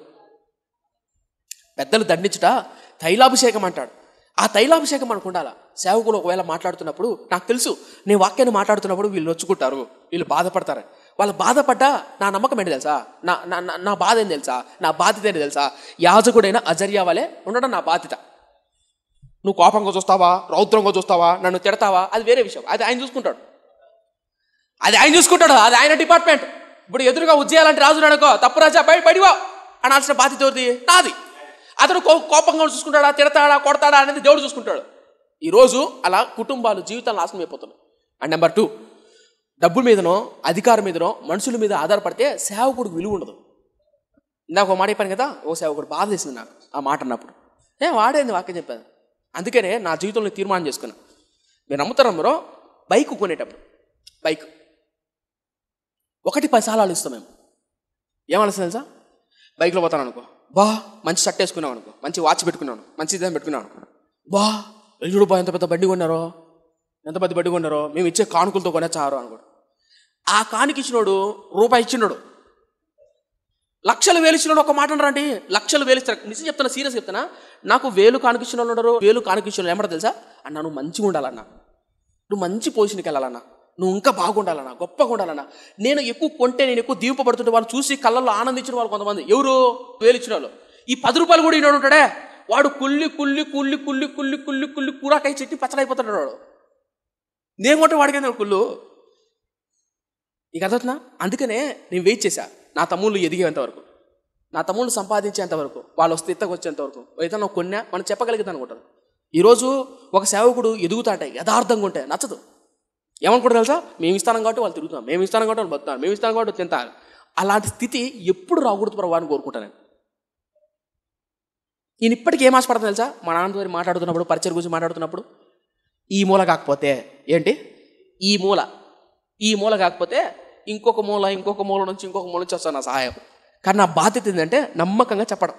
పెద్దలు దండించుట తైలాభిషేకం అంటాడు. ఆ తైలాభిషేకం మనకు ఉండాలా. సేవకులు ఒకవేళ మాట్లాడుతున్నప్పుడు నాకు తెలుసు, నేను వాక్యాన్ని మాట్లాడుతున్నప్పుడు వీళ్ళు నొచ్చుకుంటారు, వీళ్ళు బాధపడతారు. వాళ్ళు బాధపడ్డా నా నమ్మకం ఏంటి తెలుసా, నా బాధ ఏంటి తెలుసా, నా బాధ్యత ఏంటి తెలుసా, యాజకుడైన అజర్యా వలె ఉండడం నా బాధ్యత. నువ్వు కోపంగా చూస్తావా, రౌద్రంగా చూస్తావా, నన్ను తిడతావా, అది వేరే విషయం. అది ఆయన చూసుకుంటాడు, అది ఆయన డిపార్ట్మెంట్. ఇప్పుడు ఎదురుగా ఉజ్జేయాలంటే రాజు అనుకో, తప్పు రాజా బయటివా అనాల్సిన బాధ్యత ఎవరిది? నాది. అతను కోపంగా చూసుకుంటాడా, తిడతాడా, కొడతాడా అనేది దేవుడు చూసుకుంటాడు. ఈరోజు అలా కుటుంబాలు జీవితాలు నాశనం అయిపోతున్నాయి. అండ్ నెంబర్ 2, డబ్బుల మీదనో అధికారం మీదనో మనుషుల మీద ఆధారపడితే సేవకుడికి విలువ ఉండదు. ఇందాక ఒక మాట చెప్పాను కదా, ఓ సేవకుడు బాధ చేసింది నాకు ఆ మాట అన్నప్పుడు. వాడేంది వాక్యం చెప్పాను. అందుకనే నా జీవితంలో తీర్మానం చేసుకున్నాను. మీరు నమ్ముతారమ్మరో, బైక్ కొనేటప్పుడు బైక్ 1-10 సార్లు ఆలోచిస్తాం మేము. ఏమనిస్తుంది తెలుసా? బైక్లో పోతాను అనుకో, మంచి షర్ట్ వేసుకున్నాం అనుకో, మంచి వాచ్ పెట్టుకున్నాను, మంచి ఇదేం పెట్టుకున్నాను అనుకో, చూడు ఎంత పెద్ద బండి కొన్నారో, ఎంత పెద్ద బండి కొన్నారో, మేము ఇచ్చే కానుకలతో కొనేచ్చారు అనుకోడు. ఆ కానుక ఇచ్చినోడు రూపాయి ఇచ్చినోడు, లక్షలు వేలు ఇచ్చినోడు ఒక మాట అనరండి, లక్షలు వేలు ఇస్తారు. నిజం చెప్తున్నా, సీరియస్ చెప్తున్నా. నాకు 1000 కానుకిచ్చిన వాళ్ళు ఉన్నారు, 1000 కానుకిచ్చిన వాళ్ళు ఏమంటారు తెలుసా? అన్నా నువ్వు మంచిగా ఉండాలన్నా, నువ్వు మంచి పొజిషన్కి వెళ్ళాలన్నా, నువ్వు ఇంకా బాగుండాలన్నా, గొప్పగా ఉండాలన్నా. నేను ఎక్కువ కొంటే, నేను ఎక్కువ దీవింపబడుతుంటే వాళ్ళు చూసి కళ్ళల్లో ఆనందించిన వాళ్ళు కొంతమంది. ఎవరు? 1000 ఇచ్చిన వాళ్ళు. ఈ 10 రూపాయలు కూడా ఈనాడు ఉంటాడే, వాడు కుల్లి కుల్లి కుల్లి కుల్లి కుల్లి కుల్లి కుల్లి కూరాకాయ చెట్టి పచ్చడైపోతాడు వాడు. నేను కొంటే వాడికైనా కుళ్ళు. నీకు అర్థవుతుందా? అందుకనే నేను వెయిట్ చేశా, నా తమ్ముళ్ళు ఎదిగేంత వరకు, నా తమ్ముళ్ళు సంపాదించేంత వరకు, వాళ్ళు స్థితికి వచ్చేంత వరకు అయితే నువ్వు కొన్నా మనం చెప్పగలిగితే అనుకుంటారు. ఈరోజు ఒక సేవకుడు ఎదుగుతాంటే యథార్థంగా ఉంటే నచ్చదు. ఏమనుకుంటారు తెలుసా? మేము ఇస్తానం కాబట్టి వాళ్ళు తిరుగుతాం, మేము ఇస్తానం కాబట్టి వాళ్ళు బతున్నారు, మేము ఇస్తానం కాబట్టి తింటారు. అలాంటి స్థితి ఎప్పుడు రాకూడదు ప్రభావాన్ని కోరుకుంటాను నేను. ఇప్పటికీ ఏం ఆశపడతాను తెలుసా? మా నాన్నతో మాట్లాడుతున్నప్పుడు, పరిచయం గురించి మాట్లాడుతున్నప్పుడు, ఈ మూల కాకపోతే ఏంటి, ఈ మూల కాకపోతే ఇంకొక మూల నుంచి ఇంకొక మూల నుంచి వస్తాను నా సహాయం. కానీ నా బాధ్యత ఏంటంటే నమ్మకంగా చెప్పడం.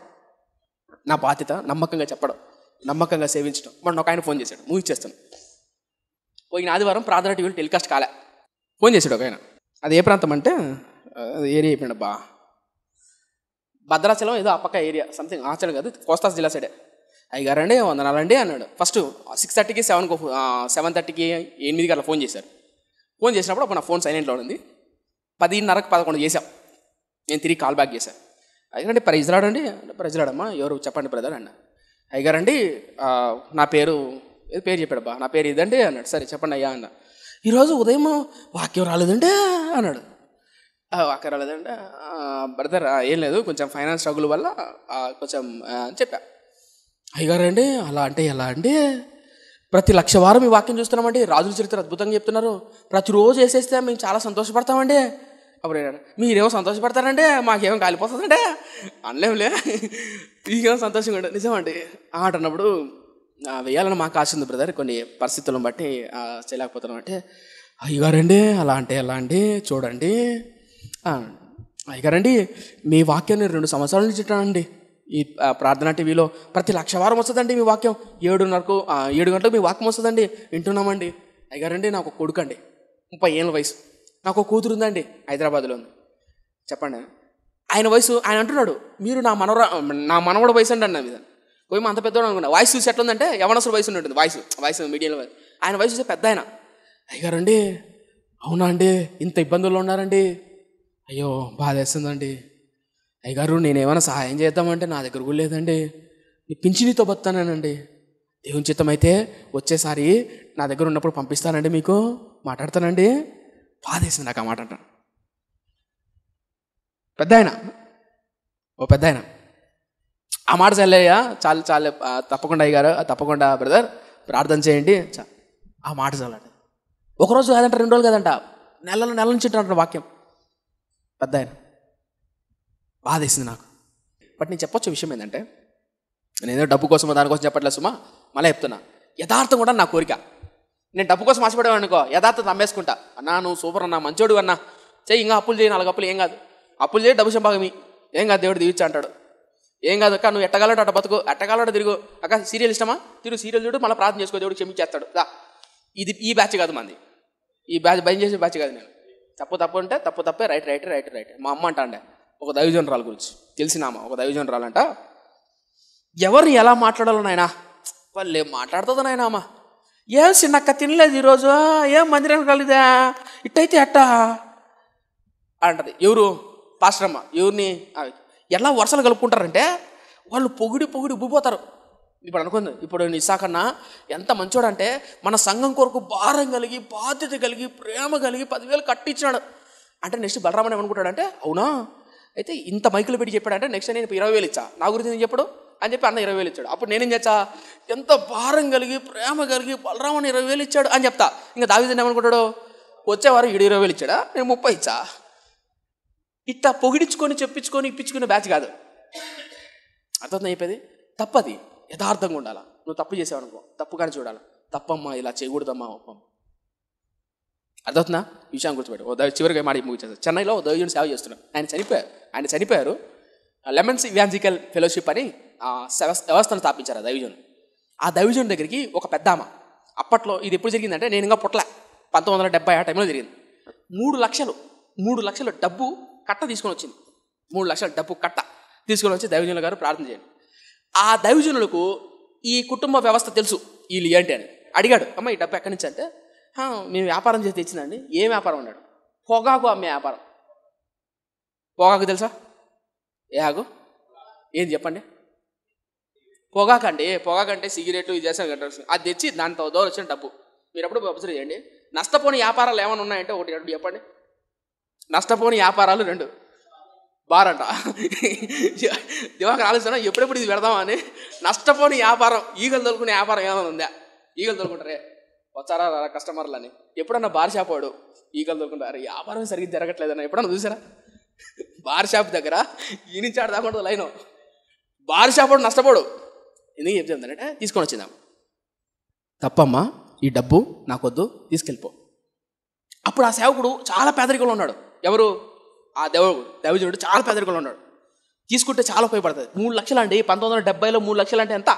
నా బాధ్యత నమ్మకంగా చెప్పడం, నమ్మకంగా సేవించడం. మొన్న ఒక ఆయన ఫోన్ చేశాడు, మూవీ చేస్తాను. పోయిన ఆదివారం ప్రార్థన టీవీలో టెలికాస్ట్ కాలే. ఫోన్ చేశాడు ఒక ఆయన. అది ఏ ప్రాంతం అంటే ఏరియా అయిపోయాడు భద్రాచలం ఏదో ఆ పక్క ఏరియా, సంథింగ్ ఆచరణ కాదు, కోస్తా జిల్లా సైడే. అయ్యగారండి వందనాలండి అన్నాడు. ఫస్ట్ 6:30కి 7:30కి 8 గంటల ఫోన్ చేశారు. ఫోన్ చేసినప్పుడు అప్పుడు నా ఫోన్ సైలెంట్లో ఉంది. 10:30కి 11 చేశాం. నేను తిరిగి కాల్ బ్యాక్ చేశాను. అయ్యారండి ప్రైజ్లాడండి, ప్రైజ్లాడమ్మా ఎవరు చెప్పండి బ్రదర్ అన్న. అయ్యారండి నా పేరు చెప్పాడబ్బా, నా పేరు ఇదండి అన్నాడు. సరే చెప్పండి అయ్యా అన్న. ఈరోజు ఉదయం వాక్యం రాలేదంటే అన్నాడు. వాక్యం రాలేదంటే బ్రదర్ ఏం లేదు, కొంచెం ఫైనాన్స్ స్ట్రగుల్ వల్ల కొంచెం అని చెప్పా. అయ్యారండి అలా అంటే ఎలా అండి, ప్రతి 1,00,000 వారం ఈ వాక్యం చూస్తున్నామండి, రాజుల చరిత్ర అద్భుతంగా చెప్తున్నారు, ప్రతిరోజు వేసేస్తే మేము చాలా సంతోషపడతామండి. అప్పుడు మీరేమో సంతోషపడతారంటే మాకేమో కాలిపోతుందంటే అనలేములే, మీకేమో సంతోషంగా ఉంటుంది. నిజమండి ఆట అన్నప్పుడు వేయాలని మాకు ఆశ ఉంది బ్రదర్, కొన్ని పరిస్థితులను బట్టి చేయలేకపోతున్నాం అంటే. అయ్యగారండి అలా అంటే ఎలా అండి, చూడండి అయ్యగారండి మీ వాక్యాన్ని 2 సంవత్సరాల నుంచి ఇట్టానండి, ఈ ప్రార్థన టీవీలో ప్రతి 1,00,000 వారం వస్తుందండి మీ వాక్యం, 7 గంటలకు మీ వాక్యం వస్తుందండి, వింటున్నామండి. అయ్యగారండి నాకు ఒక కొడుకు అండి, 30 ఏళ్ళ వయసు, నాకు ఒక కూతురు ఉందండి, హైదరాబాద్లో ఉంది. చెప్పండి ఆయన వయసు, ఆయన అంటున్నాడు మీరు నా మనవడు వయసు అండి అన్న మీద పోయి అంత పెద్దవాడు అనుకున్నా. వాయిస్ చూసి ఎట్లా ఉందంటే యవనస్తుల వయసు ఉంటుంది, వాయిస్ మీడియంలో. ఆయన వయసు చూస్తే పెద్ద ఆయన. అయ్యారండి అవునా అండి ఇంత ఇబ్బందుల్లో ఉన్నారండి, అయ్యో బాధ వేస్తుందండి. అయ్యగారు నేనేమైనా సహాయం చేద్దామంటే నా దగ్గర కూడా లేదండి, నీ పింఛనీతో బతానండి, దేవుని చిత్తం అయితే వచ్చేసారి నా దగ్గర ఉన్నప్పుడు పంపిస్తానండి, మీకు మాట్లాడతానండి. బాధ వేసింది నాకు ఆ మాట అంటాను. పెద్ద ఆయన ఆ మాట చల్లయ్యా చాలు తప్పకుండా అయ్యగారు, తప్పకుండా బ్రదర్ ప్రార్థన చేయండి, ఆ మాట చాలండి. ఒకరోజు కాదంట, 2 రోజులు కాదంట, నెల నుంచి అంటారు వాక్యం. పెద్ద ఆయన బాధ వేసింది నాకు. బట్ నేను చెప్పొచ్చే విషయం ఏంటంటే, నేనేదో డబ్బు కోసం దానికోసం చెప్పట్లేదు సుమా, మళ్ళీ చెప్తున్నా, యథార్థం కూడా నా కోరిక. నేను డబ్బు కోసం ఆశపడేవాడు అనుకో, యథార్థత అమ్మేసుకుంటా. అన్నా నువ్వు సూపర్ అన్నా, మంచోడు అన్నా, చెయ్యి ఇంకా అప్పులు చేయి, 4 అప్పులు ఏం కాదు, అప్పులు చేయి, డబ్బు సంపాగమి ఏం కాదు, దేవుడు దీవిచ్చా అంటాడు. ఏం కాదు అక్క, నువ్వు ఎట్టగలడు అట్ట బతుకు, ఎట్టగలడు తిరుగు అక్క, సీరియల్ ఇష్టమా తిరుగు, సీరియల్ చూడు, మళ్ళీ ప్రార్థన చేసుకో, దేవుడు క్షమించేస్తాడు. ఇది ఈ బ్యాచ్ కాదు మంది, ఈ బ్యాచ్ భయం చేసే బ్యాచ్ కాదు. నేను తప్పు అంటే తప్పే, రైట్. మా అమ్మ అంటా ఒక దైవజనురాల గురించి తెలిసినామా, ఒక దైవజనురాలంట, ఎవరిని ఎలా మాట్లాడాలో నాయనా, వాళ్ళు ఏం మాట్లాడుతుందో నాయనామా, ఏం చిన్నక్క తినలేదు ఈరోజు, ఏం మందిరానికి రాలేదా, ఇట్టయితే అట్ట అంటది. ఎవరు పాస్టరమ్మ. ఎవరిని ఎలా వరుసలు కలుపుకుంటారంటే వాళ్ళు పొగిడి ఉబ్బిపోతారు. ఇప్పుడు అనుకుంది, ఇప్పుడు ఇసాకన్నా ఎంత మంచోడంటే మన సంఘం కొరకు భారం కలిగి, బాధ్యత కలిగి, ప్రేమ కలిగి 10,000 కట్టించాడు అంటే, నెక్స్ట్ బలరామని ఏమనుకుంటాడంటే, అవునా అయితే ఇంత మైకులు పెట్టి చెప్పాడంటే నెక్స్ట్ నేను 20,000 ఇచ్చా, నా గురించి నేను చెప్పడు అని చెప్పి అన్న 20,000 ఇచ్చాడు. అప్పుడు నేనేం చేస్తా, ఎంత భారం కలిగి, ప్రేమ కలిగి బలరామని 20,000 ఇచ్చాడు అని చెప్తా. ఇంకా దావీదుని ఏమనుకుంటాడు, వచ్చేవారు 20,000 ఇచ్చాడా, నేను 30 ఇచ్చా. ఇట్లా పొగిడించుకొని చెప్పించుకొని ఇప్పించుకునే బ్యాచ్ కాదు. అర్థం అయిపోయింది. తప్పది, యథార్థంగా ఉండాలా. నువ్వు తప్పు చేసావనుకో, తప్పుగానే చూడాలి, తప్పమ్మా ఇలా చేయకూడదమ్మా ఒప్పమ్మ. అర్థవుతుందా విషయాన్ని గుర్తుపెట్టు. చివరిగా మాట ముగించారు. చెన్నైలో దైవజనుడు సేవ చేస్తున్నాడు, ఆయన చనిపోయారు. లెమన్స్ ఇవాంజికల్ ఫెలోషిప్ అని వ్యవస్థను స్థాపించారు ఆ దైవజనుడు. ఆ దైవజనుడి దగ్గరికి ఒక పెద్ద ఆమె, అప్పట్లో ఇది ఎప్పుడు జరిగిందంటే నేను ఇంకా పుట్ల 1970 ఆ టైంలో జరిగింది. 3 లక్షలు డబ్బు కట్ట తీసుకొని వచ్చింది. 3 లక్షల డబ్బు కట్ట తీసుకొని వచ్చి దైవజనుల గారు ప్రార్థన చేయండి. ఆ దైవజనులకు ఈ కుటుంబ వ్యవస్థ తెలుసు, వీళ్ళు ఏంటి అని అడిగాడు. అమ్మ ఈ డబ్బు ఎక్కడి నుంచి అంటే, మేము వ్యాపారం చేసి తెచ్చిందండి. ఏం వ్యాపారం అన్నాడు. పొగాకు అమ్మే వ్యాపారం. పొగాకు తెలుసా, ఏ ఆగు ఏం చెప్పండి. పొగాకంటే సిగరెట్ ఇది చేసాం కదా, అది తెచ్చి దాంతో దూరం వచ్చిన డబ్బు. మీరు ఎప్పుడు అబ్జర్వ్ చేయండి. నష్టపోని వ్యాపారాలు ఏమైనా ఉన్నాయంటే ఒకటి 2 చెప్పండి. నష్టపోని వ్యాపారాలు 2 బారంట. దివాకర్ ఆలోచన ఎప్పుడెప్పుడు ఇది పెడదామా అని. నష్టపోని వ్యాపారం, ఈగలు తోలుకునే వ్యాపారం ఏమైనా ఉందా? ఈగలు తోలుకుంటారే వచ్చారా కస్టమర్లు అని. ఎప్పుడన్నా బార్ షాప్ వాడు ఈగలు తోలుకుంటారు, వ్యాపారం సరిగ్గా జరగట్లేదన్న ఎప్పుడన్నా చూసారా? బార్ షాప్ దగ్గర ఈ నుంచి ఆడ దాకుండా లైన్, బార్ షాప్ వాడు నష్టపోడు. ఎందుకు చెప్తుందంటే తీసుకొని వచ్చిందాం. తప్పమ్మా ఈ డబ్బు నాకొద్దు, తీసుకెళ్ళిపో. అప్పుడు ఆ సేవకుడు చాలా పేదరికంలో ఉన్నాడు. ఎవరు? ఆ దైవజనుడు చాలా పేదరికంలో ఉన్నాడు. తీసుకుంటే చాలా ఉపయోగపడుతుంది. 3 లక్షలు అండి. 1970లో 3 లక్షలు అంటే ఎంత?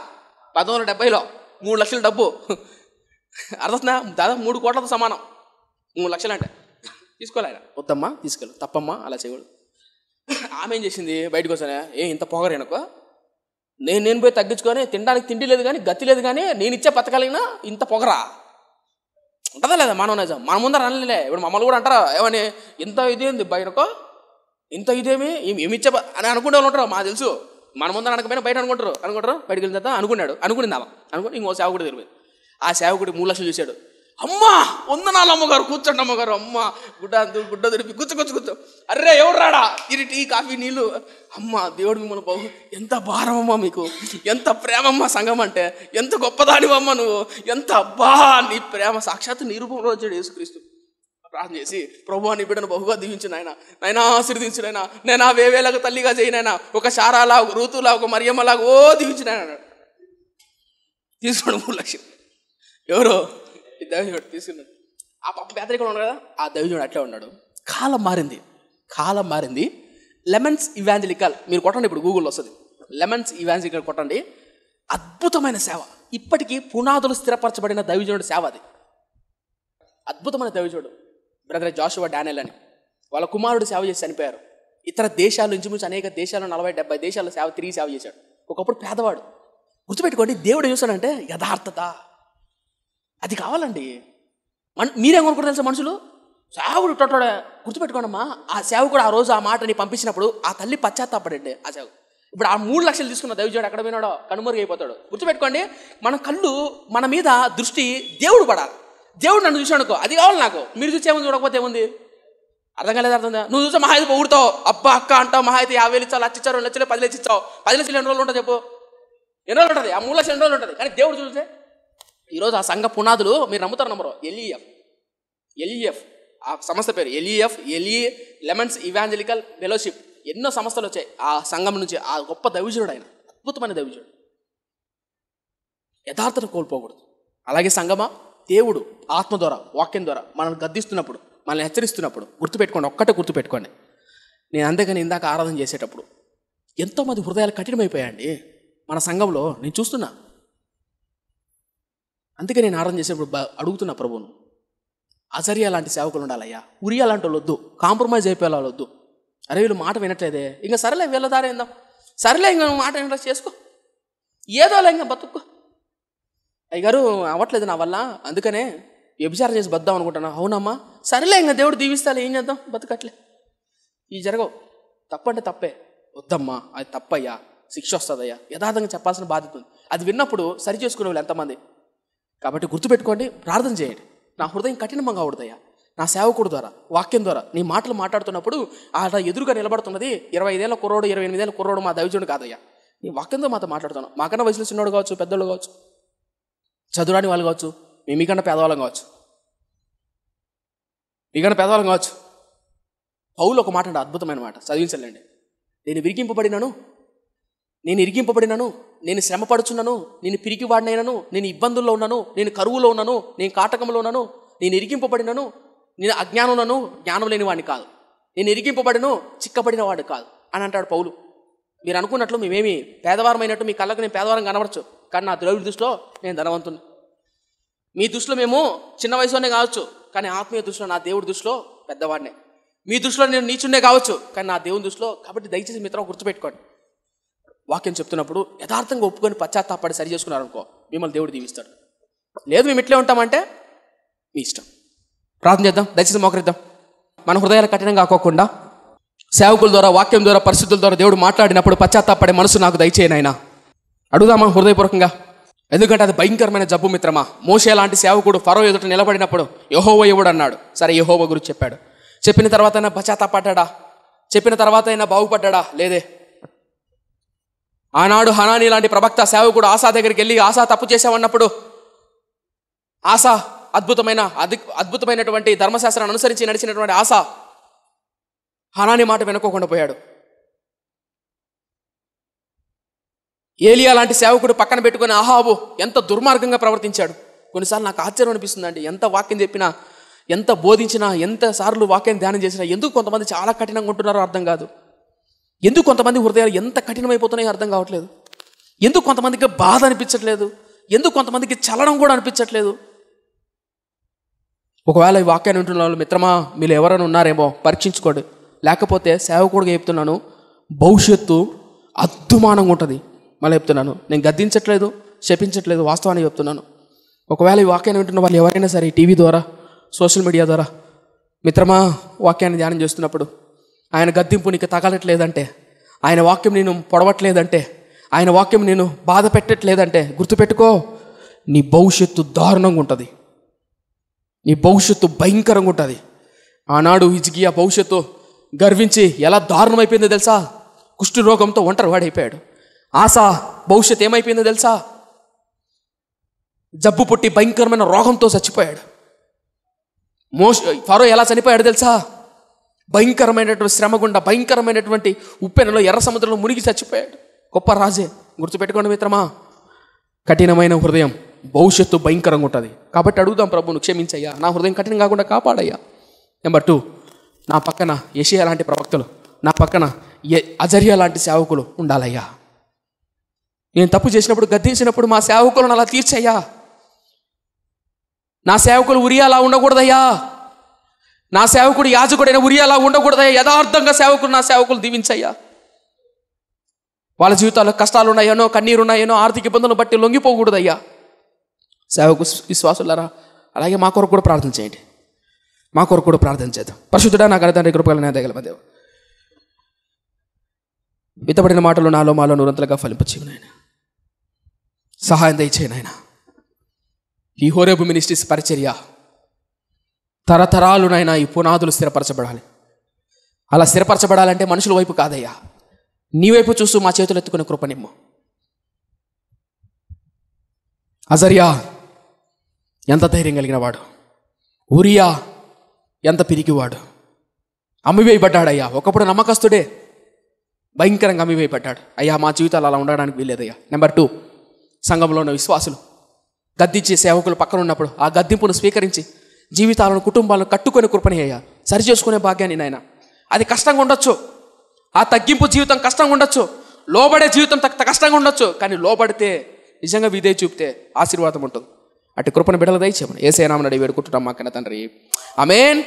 1970లో 3 లక్షల డబ్బు అర్థం, దాదాపు 3 కోట్లతో సమానం. 3 లక్షలు అంటే తీసుకోలే ఆయన. వద్దమ్మా తీసుకెళ్ళు, తప్పమ్మా అలా చేయకూడదు. ఆమె ఏం చేసింది, బయటకు వస్తానే ఇంత పొగరేనుకో, నేను పోయి తగ్గించుకొని తినడానికి తిండి లేదు కానీ గతి లేదు కానీ నేను ఇచ్చే బతకలిగినా ఇంత పొగరా. ఉంటుందా లేదా మానవ నైజం? మన ముందర అనలే. ఇప్పుడు మమ్మల్ని కూడా అంటారా ఏమని, ఇంత ఇదేంది బయటకో, ఇంత ఇదేమి ఏమిచ్చే అని అనుకునే వాళ్ళు ఉంటారు. మాకు తెలుసు. మన ముందర అనకపోయినా బయట అనుకుంటారు బయటకు వెళ్ళిన తర్వాత అనుకునిందామా అనుకుని ఇంకో సేవకుడు తిరిగి ఆ సేవకుడి 3 లక్షలు చూశాడు. అమ్మా వందనాలు అమ్మగారు, కూర్చోండి అమ్మగారు, అమ్మ గుడ్డ తిరిపి కూర్చో. అర్రే ఎవరు రాడా, ఇది టీ కాఫీ నీళ్ళు. అమ్మ దేవుడు మిమ్మల్ని బాగు, ఎంత భారమమ్మా మీకు, ఎంత ప్రేమమ్మ సంఘం అంటే, ఎంత గొప్పదానివమ్మ నువ్వు, ఎంత అబ్బా నీ ప్రేమ. సాక్షాత్తు నీ రూపంలో వచ్చాడు యేసుక్రీస్తు. ప్రార్థన చేసి, ప్రభువా నీ బిడ్డను బహుగా దీవించు నాయన, నైనా ఆశీర్వదించు నాయన, నేను ఆ వేవేలకు తల్లిగా చేయనైనా, ఒక శారాలా, ఒక ఋతులా, ఒక మరియమ్మలాగా దీవించు నాయన. తీసుకోండి 3 లక్షలు. ఎవరో ఈ దైవజనుడు తీసుకున్నాడు. ఆ పప్పు పేదరికంలో ఉన్నాడు కదా, ఆ దైవజనుడు అట్లే ఉన్నాడు. కాలం మారింది. లెమన్స్ ఇవాంజలికల్ మీరు కొట్టండి, ఇప్పుడు గూగుల్లో వస్తుంది. లెమన్స్ ఇవాంజలికల్ కొట్టండి. అద్భుతమైన సేవ, ఇప్పటికీ పునాదులు స్థిరపరచబడిన దైవజనుడు సేవ అది. అద్భుతమైన దైవజనుడు బ్రదర్ జాషువా డానియల్ అని. వాళ్ళ కుమారుడు సేవ చేసి చనిపోయారు. ఇతర దేశాల నుంచి అనేక దేశాలు 40-70 దేశాల్లో తిరిగి సేవ చేశాడు. ఒకప్పుడు పేదవాడు. గుర్తుపెట్టుకోండి, దేవుడు ఏం చూస్తాడంటే యథార్థత. అది కావాలండి. మీరేమనుకుంటారు తెలుసా, మనుషులు సేవకుడు ఇట్టోడే. గుర్తుపెట్టుకోండి అమ్మా, ఆ సేవకుడు ఆ రోజు ఆ మాటని పంపించినప్పుడు ఆ తల్లి పశ్చాత్తాపడండి. ఆ సేవకు ఇప్పుడు ఆ 3 లక్షలు తీసుకున్న దైవజనుడు ఎక్కడ పోయినాడో కనుమరుగైపోతాడు. గుర్తుపెట్టుకోండి, మన మీద దృష్టి దేవుడు పడాలి. దేవుడు నన్ను చూసాడు అనుకో, అది కావాలి నాకు. మీరు చూసి ఏముంది, చూడకపోతే ఏముంది? అర్థం కాదా? నువ్వు చూసా మహా అయితే ఊరుతావు, అబ్బా అక్క అంటావు, మహా అయితే 50,000 ఇచ్చావు, 1,00,000 ఇచ్చావు, 2 లక్షలు 10 లక్షలు ఇచ్చావు. 10 లక్షలు ఎన్ని రోజులు ఉంటుంది చెప్పు? ఎన్ని రోజులు ఉంటుంది? ఆ 3 లక్షలు ఎన్ని రోజులు ఉంటుంది? కానీ దేవుడు చూసే ఈరోజు ఆ సంఘ పునాదులు మీరు నమ్ముతారు ఎల్ఈఎఫ్ ఆ సంస్థ పేరు లెమన్స్ ఇవాంజలికల్ ఫెలోషిప్. ఎన్నో సంస్థలు వచ్చాయి ఆ సంఘం నుంచి. ఆ గొప్ప దైవజనుడు ఆయన, అద్భుతమైన దైవజనుడు. యథార్థత కోల్పోకూడదు. అలాగే సంఘమా, దేవుడు ఆత్మ ద్వారా, వాక్యం ద్వారా మనల్ని గద్దిస్తున్నప్పుడు, మనల్ని హెచ్చరిస్తున్నప్పుడు ఒక్కటే గుర్తుపెట్టుకోండి. నేను అందుకని ఇందాక ఆరాధన చేసేటప్పుడు ఎంతోమంది హృదయాలు కఠినమైపోయాయండి మన సంఘంలో, నేను చూస్తున్నా. అందుకే నేను ఆరాధన చేసేటప్పుడు అడుగుతున్నా ప్రభువును, అజరియా లాంటి సేవకులు ఉండాలయ్యా, ఉరియా లాంటి వాళ్ళు వద్దు, కాంప్రమైజ్ అయిపోయే వాళ్ళు వద్దు. అరే వీళ్ళు మాట వినట్లేదే, ఇంకా సరేలే వీళ్ళ దారేందాం, సరేలే ఇంకా మాట వినట్లేదు చేసుకో, ఏదోలే ఇంకా బతుక్కో. అయ్యగారు అవ్వట్లేదు నా వల్ల, అందుకనే వ్యభిచారం చేసి బద్దాం అనుకుంటున్నా. అవునమ్మా, సరేలే ఇంకా దేవుడు దీవిస్తాలే, ఏం చేద్దాం, బతుకట్లే. ఈ జరగవు. తప్పంటే తప్పే, వద్దమ్మా అది తప్పయ్యా, శిక్ష వస్తుందయ్యా, యథార్థంగా చెప్పాల్సిన బాధ్యత ఉంది. అది విన్నప్పుడు సరి చేసుకునే వాళ్ళు ఎంతమంది? కాబట్టి గుర్తుపెట్టుకోండి, ప్రార్థన చేయండి. నా హృదయం కఠినంగా కాకూడదయ్యా, నా సేవకుడు ద్వారా, వాక్యం ద్వారా నీ మాటలు మాట్లాడుతున్నప్పుడు అలా ఎదురుగా నిలబడుతున్నది 25 ఏళ్ళ కుర్రోడు, 28 ఏళ్ళ కుర్రోడు మా దైవజనుడు కాదయ్యా, నీ వాక్యంతో మాతో మాట్లాడుతున్నావు. మాకన్నా వయసులో చిన్నోడు కావచ్చు, పెద్దోళ్ళు కావచ్చు, చదువురాని వాళ్ళు కావచ్చు, మీకన్నా పేదవాళ్ళం కావచ్చు, పౌలు ఒక మాట అంటే అద్భుతమైన మాట, చదివించలేండి. నేను ఇరికింపబడినాను, నేను శ్రమపడుచున్నాను, నేను పిరికివాడినైనాను, నేను ఇబ్బందుల్లో ఉన్నాను, నేను కరువులో ఉన్నాను, నేను కాటకంలో ఉన్నాను, నేను ఇరికింపబడినాను, నేను అజ్ఞానంలోను జ్ఞానం లేని వాడిని కాదు, నేను ఇరికింపబడిను చిక్కబడిన వాడు కాదు అని అంటాడు పౌలు. మీరు అనుకున్నట్లు మేమేమి పేదవారమైనట్టు మీ కళ్ళకు నేను పేదవారం కనబడచ్చు, కానీ నా ద్రవ్య దృష్టిలో నేను ధనవంతుని. మీ దృష్టిలో మేము చిన్న వయసులోనే కావచ్చు, కానీ ఆత్మీయ దృష్టిలో నా దేవుడి దృష్టిలో పెద్దవాడినే. మీ దృష్టిలో నేను నీచుండే కావచ్చు, కానీ నా దేవుని దృష్టిలో. కాబట్టి దయచేసి మిత్రం గుర్తుపెట్టుకోండి, వాక్యం చెప్తున్నప్పుడు యథార్థంగా ఒప్పుకొని పశ్చాత్తాపడి సరి చేసుకున్నారనుకో, మిమ్మల్ని దేవుడు దీవిస్తాడు. లేదు మేము ఇట్లే ఉంటామంటే మీ ఇష్టం. ప్రార్థన చేద్దాం, దయచేసి మోకరిద్దాం. మన హృదయాలు కఠినంగా కాకోకుండా సేవకుల ద్వారా, వాక్యం ద్వారా, పరిస్థితుల ద్వారా దేవుడు మాట్లాడినప్పుడు పశ్చాత్తాపడే మనసు నాకు దయచేయనైనా అడుగుదామా హృదయపూర్వకంగా. ఎందుకంటే అది భయంకరమైన జబ్బు మిత్రమా. మోషే లాంటి సేవకుడు ఫరో ఎదుట నిలబడినప్పుడు యెహోవా ఎవడు అన్నాడు. సరే యెహోవా గురించి చెప్పాడు. చెప్పిన తర్వాత అయినా పశ్చాత్తాపడ్డా? చెప్పిన తర్వాత అయినా బాగుపడ్డా? లేదే. ఆనాడు హనానీ లాంటి ప్రవక్త సేవకుడు ఆసా దగ్గరికి వెళ్ళి, ఆసా తప్పు చేసామన్నప్పుడు ఆసా అద్భుతమైనటువంటి ధర్మశాస్త్రాన్ని అనుసరించి నడిచినటువంటి ఆసా హనానీ మాట వెనుకోకుండా పోయాడు. ఏలియా లాంటి సేవకుడు పక్కన పెట్టుకుని అహాబు ఎంత దుర్మార్గంగా ప్రవర్తించాడు. కొన్నిసార్లు నాకు ఆశ్చర్యం అనిపిస్తుందండి, ఎంత వాక్యం చెప్పినా, ఎంత బోధించినా, ఎంత సార్లు వాక్యాన్ని ధ్యానం చేసినా ఎందుకు కొంతమంది చాలా కఠినంగా ఉంటున్నారో అర్థం కాదు. ఎందుకు కొంతమంది హృదయాలు ఎంత కఠినమైపోతున్నాయో అర్థం కావట్లేదు. ఎందుకు కొంతమందికి బాధ అనిపించట్లేదు, ఎందుకు కొంతమందికి చలనం కూడా అనిపించట్లేదు. ఒకవేళ ఈ వాక్యాన్ని ఉంటున్న వాళ్ళు మిత్రమా, మీరు ఎవరైనా ఉన్నారేమో పరీక్షించుకోండి. లేకపోతే సేవకుడిగా చెప్తున్నాను, భవిష్యత్తు అద్దుమానంగా ఉంటుంది. మళ్ళీ చెప్తున్నాను, నేను గద్దించట్లేదు, శపించట్లేదు, వాస్తవాన్ని చెప్తున్నాను. ఒకవేళ ఈ వాక్యాన్ని వింటున్న వాళ్ళు ఎవరైనా సరే టీవీ ద్వారా, సోషల్ మీడియా ద్వారా, మిత్రమా, వాక్యాన్ని ధ్యానం చేస్తున్నప్పుడు ఆయన గద్దింపు నీకు తగలట్లేదంటే, ఆయన వాక్యం నేను పొడవట్లేదంటే, ఆయన వాక్యం నేను బాధ పెట్టట్లేదంటే గుర్తుపెట్టుకో, నీ భవిష్యత్తు దారుణంగా ఉంటుంది. నీ భవిష్యత్తు భయంకరంగా ఉంటుంది. ఆనాడు హిజ్కియా భవిష్యత్తు గర్వించి ఎలా దారుణమైపోయిందో తెలుసా? కుష్ఠు రోగంతో ఒంటరి వాడైపోయాడు. ఆశా భవిష్యత్తు ఏమైపోయిందో తెలుసా? జబ్బు పుట్టి భయంకరమైన రోగంతో చచ్చిపోయాడు. ఫరో ఎలా చనిపోయాడు తెలుసా? భయంకరమైనటువంటి శ్రమ గుండా, భయంకరమైనటువంటి ఉప్పెనలో, ఎర్ర సముద్రంలో మునిగి చచ్చిపోయాడు. గొప్ప రాజే. గుర్తుపెట్టుకోండి మిత్రమా, కఠినమైన హృదయం, భవిష్యత్తు భయంకరంగా ఉంటుంది. కాబట్టి అడుగుదాం, ప్రభువును క్షమించయ్యా, నా హృదయం కఠినం కాకుండా కాపాడయ్యా. నెంబర్ 2, నా పక్కన యెషయా లాంటి ప్రవక్తలు, నా పక్కన అజర్యా లాంటి సేవకులు ఉండాలయ్యా. నేను తప్పు చేసినప్పుడు, గద్దించినప్పుడు మా సేవకులను అలా తీర్చయ్యా. నా సేవకులు ఉరియాలా ఉండకూడదయ్యా. నా సేవకుడు యాజకుడైన ఉరియాలా ఉండకూడదయ్యా. యథార్థంగా నా సేవకులు దీవించయ్యా. వాళ్ళ జీవితాల్లో కష్టాలు ఉన్నాయనో, కన్నీరు ఉన్నాయనో, ఆర్థిక ఇబ్బందులను బట్టి లొంగిపోకూడదయ్యా. సేవకు విశ్వాసులారా, అలాగే మా కొరకు కూడా ప్రార్థన చేయండి. మా కొరకు కూడా ప్రార్థన చేద్దాం. పరిశుద్ధుడా, నా తండ్రి, కృపగల నా దయగల దేవా, విత్తబడిన మాటలు నాలో మాలో నూరంతలుగా ఫలింపచేయు నాయన. సహాయం దయచేయి నాయన. ఈ హోరేబు మినిస్ట్రీస్ పరిచర్య తరతరాలు నాయన ఈ పునాదులు స్థిరపరచబడాలి. అలా స్థిరపరచబడాలంటే మనుషుల వైపు కాదయ్యా, నీ వైపు చూస్తూ మా చేతులు ఎత్తుకునే కృపనిమ్ము. అజర్యా ఎంత ధైర్యం కలిగిన వాడు, ఉరియా ఎంత పిరికివాడు, అమ్మివేయబడ్డాడయ్యా. ఒకప్పుడు నమ్మకస్తుడే, భయంకరంగా అమ్మివేయబడ్డాడు. అయ్యా, మా జీవితాలు అలా ఉండడానికి వీల్లేదయ్యా. నెంబర్ 2, సంఘంలో ఉన్న విశ్వాసులు గద్దించే సేవకులు పక్కన ఉన్నప్పుడు ఆ గద్దింపును స్వీకరించి జీవితాలను, కుటుంబాలను కట్టుకొని కృపని అయ్యా, సరి చేసుకునే భాగ్యాన్ని నాయన. అది కష్టంగా ఉండొచ్చు, ఆ తగ్గింపు జీవితం కష్టంగా ఉండొచ్చు, లోబడే జీవితం కష్టంగా ఉండొచ్చు, కానీ లోబడితే నిజంగా విధేయ చూపితే ఆశీర్వాదం ఉంటుంది. అటు కృపను బిడ్డలు దయచేయమని యేసయ్య నామమున అడిగి వేడుకుంటున్నాం మా కన్న తండ్రి. ఆమేన్.